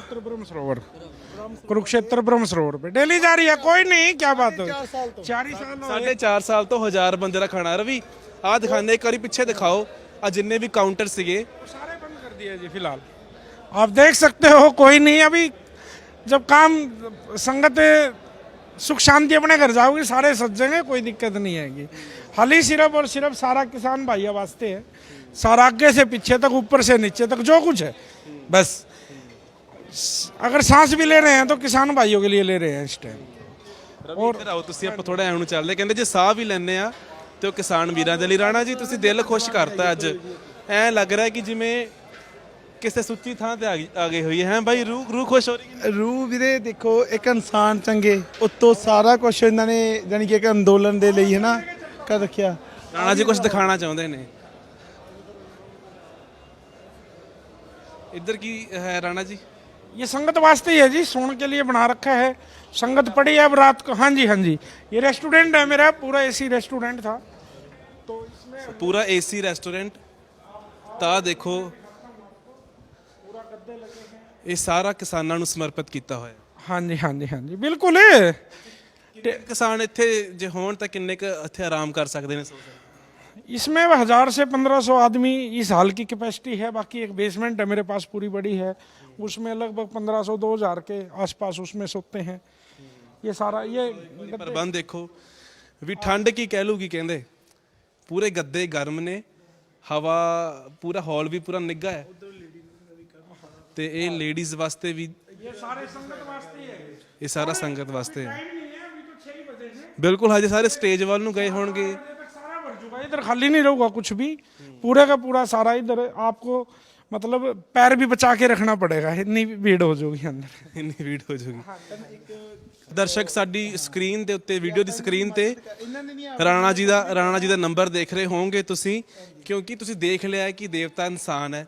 कुरुक्षेत्र ब्रह्म सरोवर पे डेली जा रही है, कोई नहीं, क्या बात हो। 4 ही साल हो गए। 4.5 ਸਾਲ ਤੋਂ 1000 ਬੰਦੇ ਦਾ ਖਾਣਾ। ਰਵੀ ਆਹ ਦਿਖਾਣੇ, ਇੱਕ ਵਾਰੀ ਪਿੱਛੇ ਦਿਖਾਓ, ਆ ਜਿੰਨੇ ਵੀ ਕਾਊਂਟਰ ਸੀਗੇ सारे बंद कर दिए जी फिलहाल। आप देख सकते हो, कोई नहीं। अभी जब काम संगत सुख शांति अपने घर जाओगे, सारे सजेंगे, कोई दिक्कत नहीं आएगी। हाल ही सिर्फ और सिर्फ सारा किसान भाइयों वास्ते है, सारा आगे से पीछे तक, ऊपर से नीचे तक जो कुछ है। बस अगर सांस भी ले रहे हैं तो किसान भाइयों के लिए ले रहे हैं इस टाइम। ਰਵੀ ਇੱਧਰ ਆਓ ਤੁਸੀਂ, ਆਪਾਂ ਥੋੜਾ ਐਂ ਨੂੰ ਚੱਲਦੇ। ਕਹਿੰਦੇ ਜੇ ਸਾਹ ਵੀ ਲੈਣੇ ਆ ਤੇ ਉਹ ਕਿਸਾਨ ਵੀਰਾਂ ਦੇ ਲਈ। ਰਾਣਾ ਜੀ ਤੁਸੀਂ ਦਿਲ ਖੁਸ਼ ਕਰਤਾ ਅੱਜ, ਐਂ ਲੱਗ ਰਿਹਾ ਕਿ ਜਿਵੇਂ ਕਿਸੇ ਸੁੱਚੀ ਥਾਂ ਤੇ ਆ ਗਏ ਹੋਈ ਹੈ ਬਾਈ। ਰੂਹ ਖੁਸ਼ ਹੋ ਰਹੀ ਹੈ। ਰੂਹ ਵੀਰੇ ਦੇਖੋ, ਇੱਕ ਇਨਸਾਨ ਚੰਗੇ ਉੱਤੋਂ ਸਾਰਾ ਕੁਝ ਇਹਨਾਂ ਨੇ ਜਾਨੀ ਕਿ ਇੱਕ ਅੰਦੋਲਨ ਦੇ ਲਈ ਹੈ ਨਾ ਕਰ ਰੱਖਿਆ। ਰਾਣਾ ਜੀ ਕੁਝ ਦਿਖਾਣਾ ਚਾਹੁੰਦੇ ਨੇ। ਇੱਧਰ ਕੀ ਹੈ ਰਾਣਾ ਜੀ? ये संगत वास्ते ही है जी, सोने के लिए बना रखा है। संगत पड़ी है अब रात को। हाँ जी, हाँ जी, ये रेस्टोरेंट है मेरा, पूरा एसी रेस्टोरेंट था। तो इसमें ਪੂਰਾ ਏਸੀ ਰੈਸਟੋਰੈਂਟ ਤਾਂ ਦੇਖੋ, ਇਹ ਸਾਰਾ ਕਿਸਾਨਾਂ ਨੂੰ ਸਮਰਪਿਤ ਕੀਤਾ ਹੋਇਆ। हाँ जी, हाँ जी, हाँ जी, बिल्कुल। ਕਿਸਾਨ ਇੱਥੇ ਜੇ ਹੋਣ ਤਾਂ ਕਿੰਨੇ ਕੁ ਇੱਥੇ ਆਰਾਮ ਕਰ ਸਕਦੇ ਨੇ? इसमें 1000 से 1500 आदमी इस हाल की कैपेसिटी है। बाकी एक बेसमेंट है मेरे पास पूरी बड़ी है, उसमें लगभग 1500-2000 के आसपास उसमें सोते हैं। ये सारा ये ਪ੍ਰਬੰਧ ਦੇਖੋ ਵੀ ਠੰਡ ਕੀ ਕਹਿ ਲੂਗੀ। ਕਹਿੰਦੇ ਪੂਰੇ ਗੱਦੇ ਗਰਮ ਨੇ, ਹਵਾ ਪੂਰਾ ਹਾਲ ਵੀ ਪੂਰਾ ਨਿੱਘਾ ਹੈ। ਤੇ ਇਹ ਲੇਡੀਜ਼ ਵਾਸਤੇ ਵੀ, ये सारे संगत वास्ते ही है। ਇਹ ਸਾਰਾ ਸੰਗਤ ਵਾਸਤੇ ਹੈ। टाइम नहीं है, अभी तो 6 ही बजे हैं। ਬਿਲकुल ਹਜੇ ਸਾਰੇ ਸਟੇਜ ਵੱਲ ਨੂੰ ਗਏ ਹੋਣਗੇ। सारा भर चुका है, इधर खाली नहीं रहूगा कुछ भी, पूरे का पूरा सारा। इधर आपको मतलब पैर भी बचा के रखना पड़ेगा, इतनी भीड़ हो जाएगी अंदर। ਇੰਨੀ ਭੀੜ ਹੋ ਜਾਊਗੀ। ਦਰਸ਼ਕ ਸਾਡੀ ਸਕਰੀਨ ਦੇ ਉੱਤੇ, ਵੀਡੀਓ ਦੀ ਸਕਰੀਨ ਤੇ ਰਾਣਾ ਜੀ ਦਾ ਨੰਬਰ ਦੇਖ ਰਹੇ ਹੋਵੋਗੇ ਤੁਸੀਂ, ਕਿਉਂਕਿ ਤੁਸੀਂ ਦੇਖ ਲਿਆ ਕਿ ਦੇਵਤਾ ਇਨਸਾਨ ਹੈ।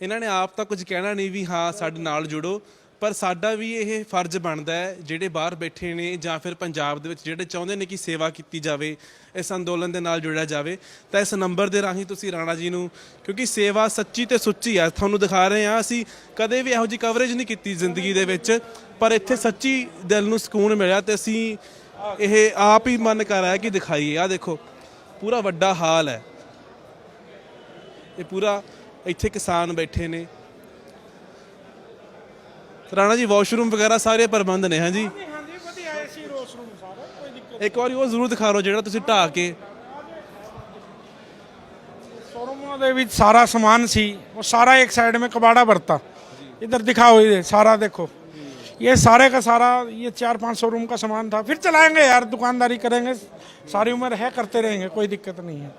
ਇਹਨਾਂ ਨੇ ਆਪ ਤਾਂ ਕੁਝ ਕਹਿਣਾ ਨਹੀਂ ਵੀ ਹਾਂ ਸਾਡੇ ਨਾਲ ਜੁੜੋ, ਪਰ ਸਾਡਾ ਵੀ ਇਹ ਫਰਜ਼ ਬਣਦਾ ਹੈ, ਜਿਹੜੇ ਬਾਹਰ ਬੈਠੇ ਨੇ ਜਾਂ ਫਿਰ ਪੰਜਾਬ ਦੇ ਵਿੱਚ ਜਿਹੜੇ ਚਾਹੁੰਦੇ ਨੇ ਕਿ ਸੇਵਾ ਕੀਤੀ ਜਾਵੇ, ਇਸ ਅੰਦੋਲਨ ਦੇ ਨਾਲ ਜੁੜਿਆ ਜਾਵੇ, ਤਾਂ ਇਸ ਨੰਬਰ ਦੇ ਰਾਹੀਂ ਤੁਸੀਂ ਰਾਣਾ ਜੀ ਨੂੰ, ਕਿਉਂਕਿ ਸੇਵਾ ਸੱਚੀ ਤੇ ਸੁੱਚੀ ਆ, ਤੁਹਾਨੂੰ ਦਿਖਾ ਰਹੇ ਹਾਂ। ਅਸੀਂ ਕਦੇ ਵੀ ਇਹੋ ਜਿਹੀ ਕਵਰੇਜ ਨਹੀਂ ਕੀਤੀ ਜ਼ਿੰਦਗੀ ਦੇ ਵਿੱਚ, ਪਰ ਇੱਥੇ ਸੱਚੀ ਦਿਲ ਨੂੰ ਸਕੂਨ ਮਿਲਿਆ ਤੇ ਅਸੀਂ ਇਹ ਆਪ ਹੀ ਮਨ ਕਰ ਆਇਆ ਕਿ ਦਿਖਾਈਏ। ਆਹ ਦੇਖੋ ਪੂਰਾ ਵੱਡਾ ਹਾਲ ਹੈ, ਇਹ ਪੂਰਾ ਇੱਥੇ ਕਿਸਾਨ ਬੈਠੇ ਨੇ। ਰਾਣਾ ਜੀ ਵਾਸ਼ਰੂਮ ਵਗੈਰਾ ਸਾਰੇ ਪ੍ਰਬੰਧ ਨੇ? ਹਾਂਜੀ, हाँ जी, बढ़िया एसी वॉशरूम सारा, कोई दिक्कत। ਇੱਕ ਵਾਰੀ ਉਹ ਜ਼ਰੂਰ ਦਿਖਾ ਦਿਓ ਜਿਹੜਾ ਤੁਸੀਂ ਢਾਹ ਕੇ। शोरूमों ਦੇ ਵਿੱਚ सारा सामान सी, वो सारा एक साइड में कबाड़ा भरता। इधर दिखाओ, ये सारा देखो, ये सारे का सारा, ये 4-5 शोरूम का सामान था। फिर चलाएंगे यार, दुकानदारी करेंगे, सारी उम्र है, करते रहेंगे, कोई दिक्कत नहीं है।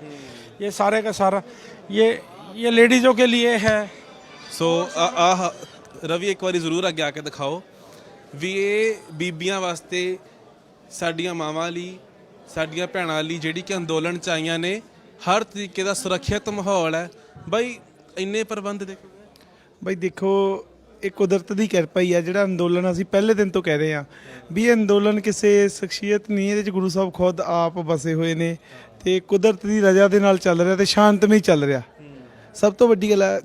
ये सारे का सारा ये लेडीज़ों के लिए है। ਸੋ ਆਹ ਰਵੀ ਇੱਕ ਵਾਰੀ ਜ਼ਰੂਰ ਅੱਗੇ ਆ ਕੇ ਦਿਖਾਓ ਵੀ ਇਹ ਬੀਬੀਆਂ ਵਾਸਤੇ, ਸਾਡੀਆਂ ਮਾਵਾਂ ਲਈ, ਸਾਡੀਆਂ ਭੈਣਾਂ ਲਈ ਜਿਹੜੀ ਕਿ ਅੰਦੋਲਨ 'ਚ ਆਈਆਂ ਨੇ, ਹਰ ਤਰੀਕੇ ਦਾ ਸੁਰੱਖਿਅਤ ਮਾਹੌਲ ਹੈ। ਬਾਈ ਇੰਨੇ ਪ੍ਰਬੰਧ ਦੇਖੋ। ਬਈ ਦੇਖੋ, ਇਹ ਕੁਦਰਤ ਦੀ ਕਿਰਪਾ ਹੀ ਆ। ਜਿਹੜਾ ਅੰਦੋਲਨ ਅਸੀਂ ਪਹਿਲੇ ਦਿਨ ਤੋਂ ਕਹਿ ਰਹੇ ਹਾਂ ਵੀ ਇਹ ਅੰਦੋਲਨ ਕਿਸੇ ਸ਼ਖਸੀਅਤ ਨਹੀਂ, ਇਹਦੇ 'ਚ ਗੁਰੂ ਸਾਹਿਬ ਖੁਦ ਆਪ ਵਸੇ ਹੋਏ ਨੇ ਤੇ ਕੁਦਰਤ ਦੀ ਰਜ਼ਾ ਦੇ ਨਾਲ ਚੱਲ ਰਿਹਾ ਤੇ ਸ਼ਾਂਤਮਈ ਚੱਲ ਰਿਹਾ। ਸਭ ਤੋਂ ਵੱਡੀ ਗੱਲ ਹੈ,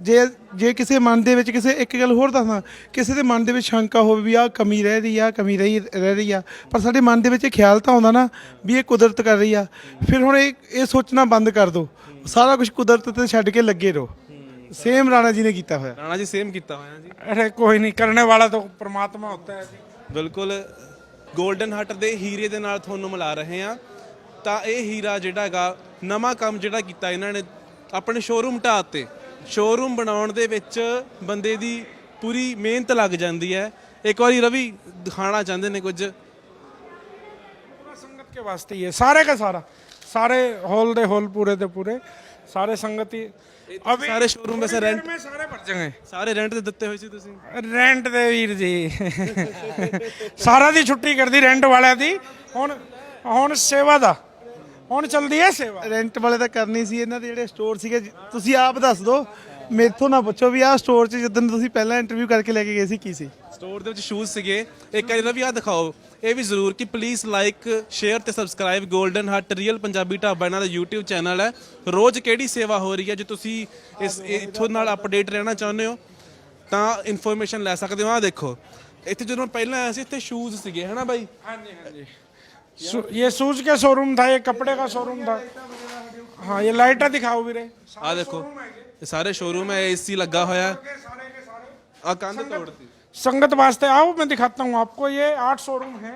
ਜੇ ਕਿਸੇ ਮਨ ਦੇ ਵਿੱਚ ਇੱਕ ਗੱਲ ਹੋਰ ਦੱਸਣਾ, ਕਿਸੇ ਦੇ ਮਨ ਦੇ ਵਿੱਚ ਸ਼ੰਕਾ ਹੋਵੇ ਵੀ ਆਹ ਕਮੀ ਰਹਿ ਰਹੀ ਆ, ਕਮੀ ਰਹਿ ਰਹੀ ਆ, ਪਰ ਸਾਡੇ ਮਨ ਦੇ ਵਿੱਚ ਇਹ ਖਿਆਲ ਤਾਂ ਆਉਂਦਾ ਨਾ ਵੀ ਇਹ ਕੁਦਰਤ ਕਰ ਰਹੀ ਆ, ਫਿਰ ਹੁਣ ਇਹ ਸੋਚਣਾ ਬੰਦ ਕਰ ਦਿਓ ਸਾਰਾ ਕੁਝ ਕੁਦਰਤ ਤੇ ਛੱਡ ਕੇ ਲੱਗੇ ਰਹੋ। ਸੇਮ ਰਾਣਾ ਜੀ ਨੇ ਕੀਤਾ ਹੋਇਆ। ਰਾਣਾ ਜੀ ਸੇਮ ਕੀਤਾ ਹੋਇਆ ਜੀ। अरे कोई नहीं, करने वाला तो परमात्मा होता है जी। ਬਿਲਕੁਲ 골ਡਨ ਹਟ ਦੇ ਹੀਰੇ ਦੇ ਨਾਲ ਤੁਹਾਨੂੰ ਮਿਲਾ ਰਹੇ ਆ। ਤਾਂ ਇਹ ਹੀਰਾ ਜਿਹੜਾ ਹੈਗਾ ਨਵਾਂ ਕੰਮ ਜਿਹੜਾ ਕੀਤਾ ਇਹਨਾਂ ਨੇ, ਆਪਣੇ ਸ਼ੋਰੂਮ ਢਾਹ ਤੇ ਸ਼ੋਰੂਮ ਬਣਾਉਣ ਦੇ ਵਿੱਚ ਬੰਦੇ ਦੀ ਪੂਰੀ ਮਿਹਨਤ ਲੱਗ ਜਾਂਦੀ ਹੈ। ਇੱਕ ਵਾਰੀ ਰਵੀ ਦਿਖਾਣਾ ਚਾਹੁੰਦੇ ਨੇ ਕੁਝ। संगत के वास्ते ही है सारे का सारा, सारे हॉल दे हॉल पूरे दे पूरे सारे संगत ही। अभी ਸਾਰੇ ਸ਼ੋਰੂਮ ਵੈਸੇ ਰੈਂਟ में सारे भर जाएंगे, ਸਾਰੇ ਰੈਂਟ ਤੇ ਦਿੱਤੇ ਹੋਏ ਸੀ ਤੁਸੀਂ? रेंट दे वीर जी। सारा दी छुट्टी कर दी रेंट वाले दी। हुन हुन सेवा दा हुन चलदी है सेवा। ਰੈਂਟ ਵਾਲੇ ਤਾਂ ਕਰਨੀ ਸੀ। ਇਹਨਾਂ ਦੇ ਜਿਹੜੇ ਸਟੋਰ ਸੀਗੇ, ਤੁਸੀਂ ਆਪ ਦੱਸ ਦਿਓ, ਮੇਥੋਂ ਨਾ ਪੁੱਛੋ ਵੀ ਆਹ ਸਟੋਰ 'ਚ ਜਦੋਂ ਤੁਸੀਂ ਪਹਿਲਾਂ ਇੰਟਰਵਿਊ ਕਰਕੇ ਲੈ ਕੇ ਗਏ ਸੀ ਕੀ ਸੀ। ਸਟੋਰ ਦੇ ਵਿੱਚ ਸ਼ੂਜ਼ ਸੀਗੇ। ਇੱਕ ਵਾਰੀ ਰਵੀ ਆ ਦਿਖਾਓ ਇਹ ਵੀ ਜ਼ਰੂਰ ਕਿ ਪਲੀਜ਼ ਲਾਈਕ ਸ਼ੇਅਰ ਤੇ ਸਬਸਕ੍ਰਾਈਬ 골ਡਨ ਹਟ ਰੀਅਲ ਪੰਜਾਬੀ ਢਾਬਾ ਇਹਨਾਂ ਦਾ YouTube ਚੈਨਲ ਹੈ। ਰੋਜ਼ ਕਿਹੜੀ ਸੇਵਾ ਹੋ ਰਹੀ ਹੈ, ਜੇ ਤੁਸੀਂ ਇਸ ਇੱਥੋਂ ਨਾਲ ਅਪਡੇਟ ਰਹਿਣਾ ਚਾਹੁੰਦੇ ਹੋ ਤਾਂ ਇਨਫੋਰਮੇਸ਼ਨ ਲੈ ਸਕਦੇ ਹੋ। ਆ ਦੇਖੋ ਇੱਥੇ ਜਦੋਂ ਮੈਂ ਪਹਿਲਾਂ ਆਇਆ ਸੀ ਇੱਥੇ ਸ਼ੂਜ਼ ਸੀਗੇ, ਹੈ ਨਾ ਬਾਈ? हाँ जी हाँ जी। ये शूज का शोरूम था, ये कपड़े का शोरूम था। हाँ ये लाइटा दिखाओ भी रे। ਆ ਦੇਖੋ ਇਹ ਸਾਰੇ ਸ਼ੋਰੂਮ ਹੈ, AC ਲੱਗਾ ਹੋਇਆ। ਆ ਕੰਧ ਤੋੜਤੀ। संगत वास्ते आओ, मैं दिखाता हूँ आपको। ये 8 शोरूम है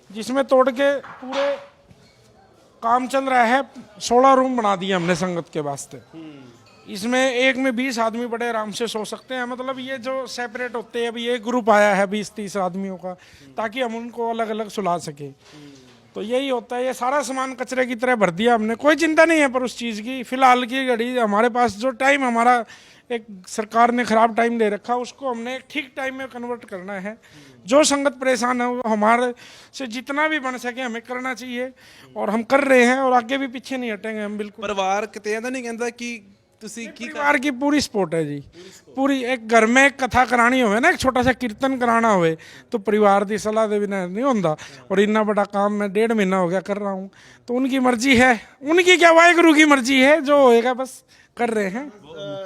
जिसमें तोड़ के पूरे काम चल रहा है। 16 रूम बना दिए हमने संगत के वास्ते। इसमें एक में 20 आदमी बड़े आराम से सो सकते हैं। मतलब ये जो सेपरेट होते हैं, अभी ये ग्रुप आया है 20-30 आदमियों का, ताकि हम उनको अलग अलग सुला सके। तो यही होता है। ये सारा सामान कचरे की तरह भर दिया हमने, कोई चिंता नहीं है पर उस चीज़ की। फिलहाल की घड़ी हमारे पास जो टाइम हमारा एक सरकार ने ख़राब टाइम दे रखा, उसको हमने ठीक टाइम में कन्वर्ट करना है। जो संगत परेशान है वो हमारे से जितना भी बन सके हमें करना चाहिए, और हम कर रहे हैं और आगे भी पीछे नहीं हटेंगे हम बिल्कुल। ਪਰਿਵਾਰ ਕਿਤੇ ਇਹਦਾ ਨਹੀਂ ਕਹਿੰਦਾ ਕਿ ਤੁਸੀਂ ਕੀ परिवार की पूरी सपोर्ट है जी, पूरी। एक घर में एक कथा करानी हो ना, एक छोटा सा कीर्तन कराना हो तो परिवार की सलाह दे बिना नहीं होता। और इतना बड़ा काम मैं 1.5 महीना हो गया कर रहा हूँ, तो उनकी मर्जी है। उनकी क्या, वाहिगुरु की मर्जी है, जो होएगा बस कर रहे हैं।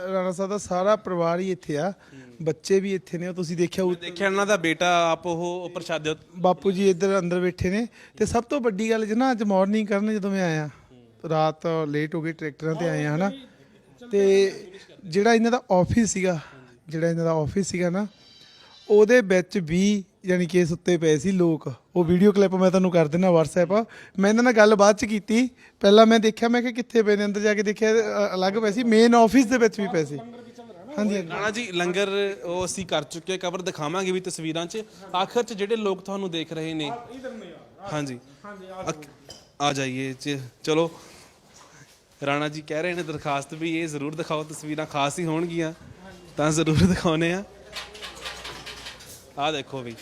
ਰਾਣਾ ਸਾਹਿਬ ਦਾ ਸਾਰਾ ਪਰਿਵਾਰ ਹੀ ਇੱਥੇ ਆ, ਬੱਚੇ ਵੀ ਇੱਥੇ ਨੇ। ਉਹ ਤੁਸੀਂ ਦੇਖਿਆ ਦੇਖਿਆ ਇਹਨਾਂ ਦਾ ਬੇਟਾ ਆਪ ਉਹ ਪ੍ਰਸ਼ਾਦੇ ਬਾਪੂ ਜੀ ਇੱਧਰ ਅੰਦਰ ਬੈਠੇ ਨੇ। ਤੇ ਸਭ ਤੋਂ ਵੱਡੀ ਗੱਲ ਨਾ, ਅੱਜ ਮਾਰਨਿੰਗ ਕਰਨ ਜਦੋਂ ਮੈਂ ਆਇਆ, ਰਾਤ ਲੇਟ ਹੋ ਗਈ, ਟਰੈਕਟਰਾਂ ਤੇ ਆਏ ਆ ਹਨਾ। ਤੇ ਜਿਹੜਾ ਇਹਨਾਂ ਦਾ ਆਫਿਸ ਸੀਗਾ ਨਾ, ਉਹਦੇ ਵਿੱਚ ਵੀ ਯਾਨੀ ਕਿ ਸੁੱਤੇ ਪਏ ਸੀ ਲੋਕ। ਉਹ ਵੀਡੀਓ ਕਲਿੱਪ ਮੈਂ ਤੁਹਾਨੂੰ ਕਰ ਦਿੰਦਾ WhatsApp। ਮੈਂ ਇਹਨਾਂ ਨਾਲ ਗੱਲ ਬਾਅਦ ਚ ਕੀਤੀ। ਪਹਿਲਾਂ ਮੈਂ ਦੇਖਿਆ, ਮੈਂ ਕਿਹਾ ਕਿੱਥੇ ਪਏ ਨੇ, ਅੰਦਰ ਜਾ ਕੇ ਦੇਖਿਆ ਅਲੱਗ ਪਏ ਸੀ, ਮੇਨ ਆਫਿਸ ਦੇ ਵਿੱਚ ਵੀ ਪਏ ਸੀ। ਹਾਂਜੀ ਰਾਣਾ ਜੀ ਲੰਗਰ ਉਹ ਅਸੀਂ ਕਰ ਚੁੱਕੇ, ਕਵਰ ਦਿਖਾਵਾਂਗੇ ਵੀ ਤਸਵੀਰਾਂ 'ਚ। ਆਖਰ 'ਚ ਜਿਹੜੇ ਲੋਕ ਤੁਹਾਨੂੰ ਦੇਖ ਰਹੇ ਨੇ, ਹਾਂਜੀ ਆ ਜਾਈਏ ਚਲੋ। ਰਾਣਾ ਜੀ ਕਹਿ ਰਹੇ ਨੇ ਦਰਖਾਸਤ ਵੀ ਇਹ ਜ਼ਰੂਰ ਦਿਖਾਓ, ਤਸਵੀਰਾਂ ਖਾਸ ਹੀ ਹੋਣਗੀਆਂ ਤਾਂ ਜ਼ਰੂਰ ਦਿਖਾਉਨੇ ਆ। ਆ ਦੇਖੋ ਵੀ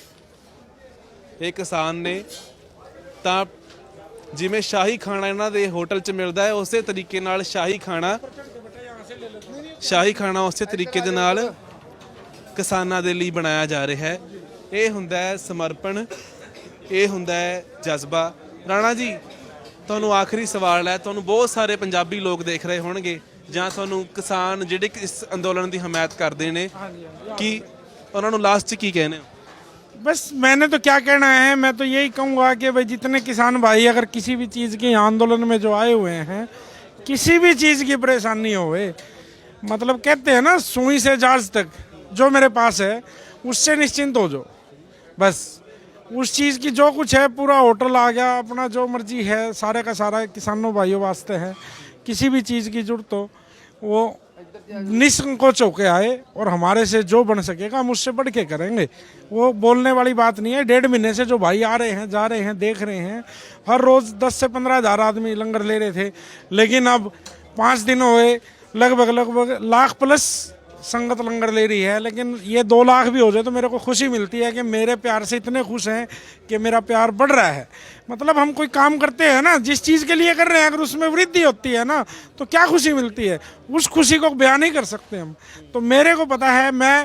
ਇਹ ਕਿਸਾਨ ਨੇ, ਤਾਂ ਜਿਵੇਂ ਸ਼ਾਹੀ ਖਾਣਾ ਇਹਨਾਂ ਦੇ ਹੋਟਲ 'ਚ ਮਿਲਦਾ ਹੈ, ਉਸੇ ਤਰੀਕੇ ਨਾਲ ਸ਼ਾਹੀ ਖਾਣਾ ਉਸੇ ਤਰੀਕੇ ਦੇ ਨਾਲ ਕਿਸਾਨਾਂ ਦੇ ਲਈ ਬਣਾਇਆ ਜਾ ਰਿਹਾ ਹੈ। ਇਹ ਹੁੰਦਾ ਹੈ ਸਮਰਪਣ, ਇਹ ਹੁੰਦਾ ਹੈ ਜਜ਼ਬਾ। ਰਾਣਾ ਜੀ ਤੁਹਾਨੂੰ ਆਖਰੀ ਸਵਾਲ ਹੈ, ਤੁਹਾਨੂੰ ਬਹੁਤ ਸਾਰੇ ਪੰਜਾਬੀ ਲੋਕ ਦੇਖ ਰਹੇ ਹੋਣਗੇ ਜਾਂ ਤੁਹਾਨੂੰ ਕਿਸਾਨ ਜਿਹੜੇ ਇਸ ਅੰਦੋਲਨ ਦੀ ਹਮਾਇਤ ਕਰਦੇ ਨੇ, ਕਿ ਉਹਨਾਂ ਨੂੰ ਲਾਸਟ 'ਚ ਕੀ ਕਹਿੰਦੇ ਹੋ? बस मैंने तो क्या कहना है, मैं तो यही कहूँगा कि भाई जितने किसान भाई अगर किसी भी चीज़ के आंदोलन में जो आए हुए हैं, किसी भी चीज़ की परेशानी होवे, मतलब कहते हैं ना सुई से जहाज तक, जो मेरे पास है उससे निश्चिंत हो जाओ। बस उस चीज़ की जो कुछ है, पूरा होटल आ गया, अपना जो मर्जी है सारे का सारा किसानों भाइयों वास्ते है। किसी भी चीज़ की जरूरत हो वो निसंकोच होके आए, और हमारे से जो बन सकेगा हम उससे बढ़ के करेंगे। वो बोलने वाली बात नहीं है। 1.5 महीने से जो भाई आ रहे हैं, जा रहे हैं, देख रहे हैं, हर रोज़ 10 से 15 हज़ार आदमी लंगर ले रहे थे, लेकिन अब 5 दिन हुए लगभग लाख प्लस संगत लंगर ले रही है। लेकिन ये 2 लाख भी हो जाए तो मेरे को खुशी मिलती है कि मेरे प्यार से इतने खुश हैं कि मेरा प्यार बढ़ रहा है। मतलब हम कोई काम करते हैं ना, जिस चीज़ के लिए कर रहे हैं, अगर उसमें वृद्धि होती है ना तो क्या खुशी मिलती है, उस खुशी को बयान नहीं कर सकते हम। तो मेरे को पता है, मैं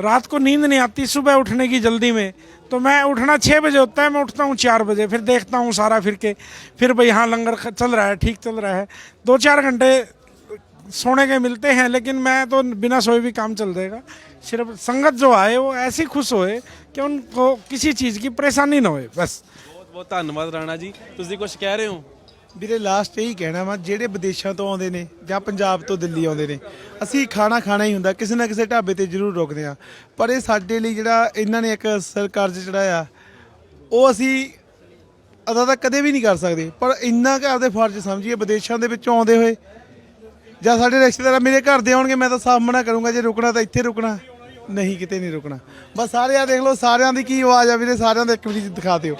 रात को नींद नहीं आती सुबह उठने की जल्दी में, तो मैं उठना 6 बजे होता है, मैं उठता हूँ 4 बजे, फिर देखता हूँ सारा फिर के, फिर भाई हाँ लंगर चल रहा है, ठीक चल रहा है। 2-4 घंटे सोने के मिलते हैं, लेकिन मैं तो बिना सोए भी काम चल जाएगा। सिर्फ संगत जो आए वो ऐसी खुश होए कि उनको किसी चीज़ की परेशानी ना होए, बस। ਬਹੁਤ ਬਹੁਤ ਧੰਨਵਾਦ ਰਾਣਾ ਜੀ, ਤੁਸੀਂ ਕੁਝ ਕਹਿ ਰਹੇ ਹੋ? ਵੀਰੇ ਲਾਸਟ ਇਹੀ ਕਹਿਣਾ ਵਾ, ਜਿਹੜੇ ਵਿਦੇਸ਼ਾਂ ਤੋਂ ਆਉਂਦੇ ਨੇ ਜਾਂ ਪੰਜਾਬ ਤੋਂ ਦਿੱਲੀ ਆਉਂਦੇ ਨੇ, ਅਸੀਂ ਖਾਣਾ ਖਾਣਾ ਹੀ ਹੁੰਦਾ, ਕਿਸੇ ਨਾ ਕਿਸੇ ਢਾਬੇ ਤੇ ਜ਼ਰੂਰ ਰੁਕਦੇ ਆ, ਪਰ ਇਹ ਸਾਡੇ ਲਈ ਜਿਹੜਾ ਇਹਨਾਂ ਨੇ ਇੱਕ ਸਿਰ ਕਰਜ਼ ਚੜਾਇਆ, ਉਹ ਅਸੀਂ ਅਦਾ ਤਾਂ ਕਦੇ ਵੀ ਨਹੀਂ ਕਰ ਸਕਦੇ, ਪਰ ਇੰਨਾ ਕਿ ਆਪਦੇ ਫਰਜ਼ ਸਮਝੀਏ। ਵਿਦੇਸ਼ਾਂ ਦੇ ਵਿੱਚੋਂ ਆਉਂਦੇ ਹੋਏ ਜਾਂ ਸਾਡੇ ਰਿਸ਼ਤੇਦਾਰ ਮੇਰੇ ਘਰ ਦੇ ਆਉਣਗੇ, ਮੈਂ ਤਾਂ ਸਾਫ਼ ਮਨਾ ਕਰੂੰਗਾ, ਜੇ ਰੁਕਣਾ ਤਾਂ ਇੱਥੇ ਰੁਕਣਾ, ਨਹੀਂ ਕਿਤੇ ਨਹੀਂ ਰੁਕਣਾ। ਬਸ ਸਾਰੇ ਆ ਦੇਖ ਲਓ, ਸਾਰਿਆਂ ਦੀ ਕੀ ਆਵਾਜ਼ ਆ ਵੀਰੇ, ਸਾਰਿਆਂ ਦਾ ਇੱਕ ਵਾਰੀ ਦਿਖਾ ਦਿਓ।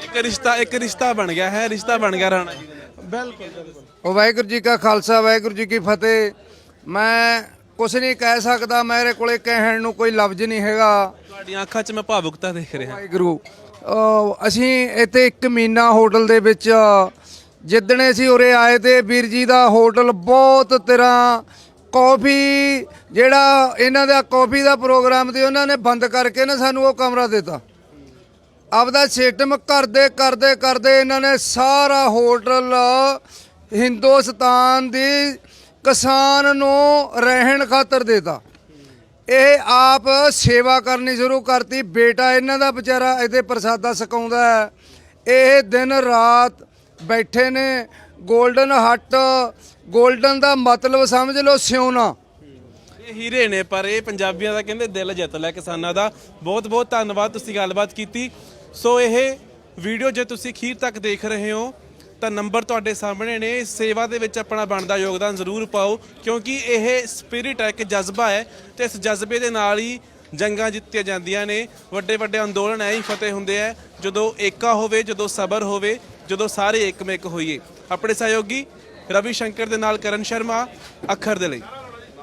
ਇੱਕ ਰਿਸ਼ਤਾ ਬਣ ਗਿਆ ਹੈ, ਰਿਸ਼ਤਾ ਬਣ ਗਿਆ ਰਾਣਾ ਜੀ ਦਾ। ਬਿਲਕੁਲ ਬਿਲਕੁਲ। ਉਹ ਵਾਹਿਗੁਰੂ ਜੀ ਕਾ ਖਾਲਸਾ ਵਾਹਿਗੁਰੂ ਜੀ ਕੀ ਫਤਿਹ। ਮੈਂ ਕੁਛ ਨਹੀਂ ਕਹਿ ਸਕਦਾ, ਮੇਰੇ ਕੋਲੇ ਕਹਿਣ ਨੂੰ ਕੋਈ ਲਫ਼ਜ਼ ਨਹੀਂ ਹੈਗਾ। ਤੁਹਾਡੀਆਂ ਅੱਖਾਂ 'ਚ ਮੈਂ ਭਾਵੁਕਤਾ ਦੇਖ ਰਿਹਾ। ਵਾਹਿਗੁਰੂ ਅਸੀਂ ਇੱਥੇ ਇੱਕ ਮੀਨਾ ਹੋਟਲ ਦੇ ਵਿੱਚ ਜਿੱਦਣੇ ਅਸੀਂ ਉਰੇ ਆਏ ਤੇ ਵੀਰ ਜੀ ਦਾ ਹੋਟਲ ਬਹੁਤ ਤਰ੍ਹਾਂ ਕੌਫੀ, ਜਿਹੜਾ ਇਹਨਾਂ ਦਾ ਕੌਫੀ ਦਾ ਪ੍ਰੋਗਰਾਮ ਤੇ ਉਹਨਾਂ ਨੇ ਬੰਦ ਕਰਕੇ ਨਾ ਸਾਨੂੰ ਉਹ ਕਮਰਾ ਦਿੱਤਾ। ਆਪਦਾ ਸਿਸਟਮ ਕਰਦੇ ਕਰਦੇ ਕਰਦੇ ਇਹਨਾਂ ਨੇ ਸਾਰਾ ਹੋਟਲ ਹਿੰਦੁਸਤਾਨ ਦੀ ਕਿਸਾਨ ਨੂੰ ਰਹਿਣ ਖਾਤਰ ਦੇਤਾ। ਇਹ ਆਪ ਸੇਵਾ ਕਰਨੀ ਸ਼ੁਰੂ ਕਰਤੀ। ਬੇਟਾ ਇਹਨਾਂ ਦਾ ਵਿਚਾਰਾ ਇਹਦੇ ਪ੍ਰਸਾਦਾ ਛਕਾਉਂਦਾ ਹੈ। ਇਹ ਦਿਨ ਰਾਤ ਬੈਠੇ ਨੇ। ਗੋਲਡਨ ਹੱਟ, ਗੋਲਡਨ ਦਾ ਮਤਲਬ ਸਮਝ ਲਓ ਸਿਉਣਾ। ਇਹ ਹੀਰੇ ਨੇ, ਪਰ ਇਹ ਪੰਜਾਬੀਆਂ ਦਾ ਕਹਿੰਦੇ ਦਿਲ ਜਿੱਤ ਲਿਆ ਕਿਸਾਨਾਂ ਦਾ। ਬਹੁਤ ਬਹੁਤ ਧੰਨਵਾਦ, ਤੁਸੀਂ ਗੱਲਬਾਤ ਕੀਤੀ। ਸੋ ਇਹ ਵੀਡੀਓ ਜੇ ਤੁਸੀਂ ਅਖੀਰ ਤੱਕ ਦੇਖ ਰਹੇ ਹੋ ਤਾਂ ਨੰਬਰ ਤੁਹਾਡੇ ਸਾਹਮਣੇ ਨੇ। ਸੇਵਾ ਦੇ ਵਿੱਚ ਆਪਣਾ ਬਣਦਾ ਯੋਗਦਾਨ ਜ਼ਰੂਰ ਪਾਓ, ਕਿਉਂਕਿ ਇਹ ਸਪਿਰਿਟ ਹੈ, ਇੱਕ ਜਜ਼ਬਾ ਹੈ, ਤੇ ਇਸ ਜਜ਼ਬੇ ਦੇ ਨਾਲ ਹੀ ਜੰਗਾਂ ਜਿੱਤੀਆਂ ਜਾਂਦੀਆਂ ਨੇ। ਵੱਡੇ ਵੱਡੇ ਅੰਦੋਲਨ ਐ ਹੀ ਫਤਿਹ ਹੁੰਦੇ ਆ ਜਦੋਂ ਏਕਾ ਹੋਵੇ, ਜਦੋਂ ਸਬਰ ਹੋਵੇ, ਜਦੋਂ ਸਾਰੇ ਇੱਕਮਿਕ ਹੋਈਏ। ਆਪਣੇ ਸਹਿਯੋਗੀ ਰਵੀ ਸ਼ੰਕਰ ਦੇ ਨਾਲ ਕਰਨ ਸ਼ਰਮਾ, ਅੱਖਰ ਦੇ ਲਈ।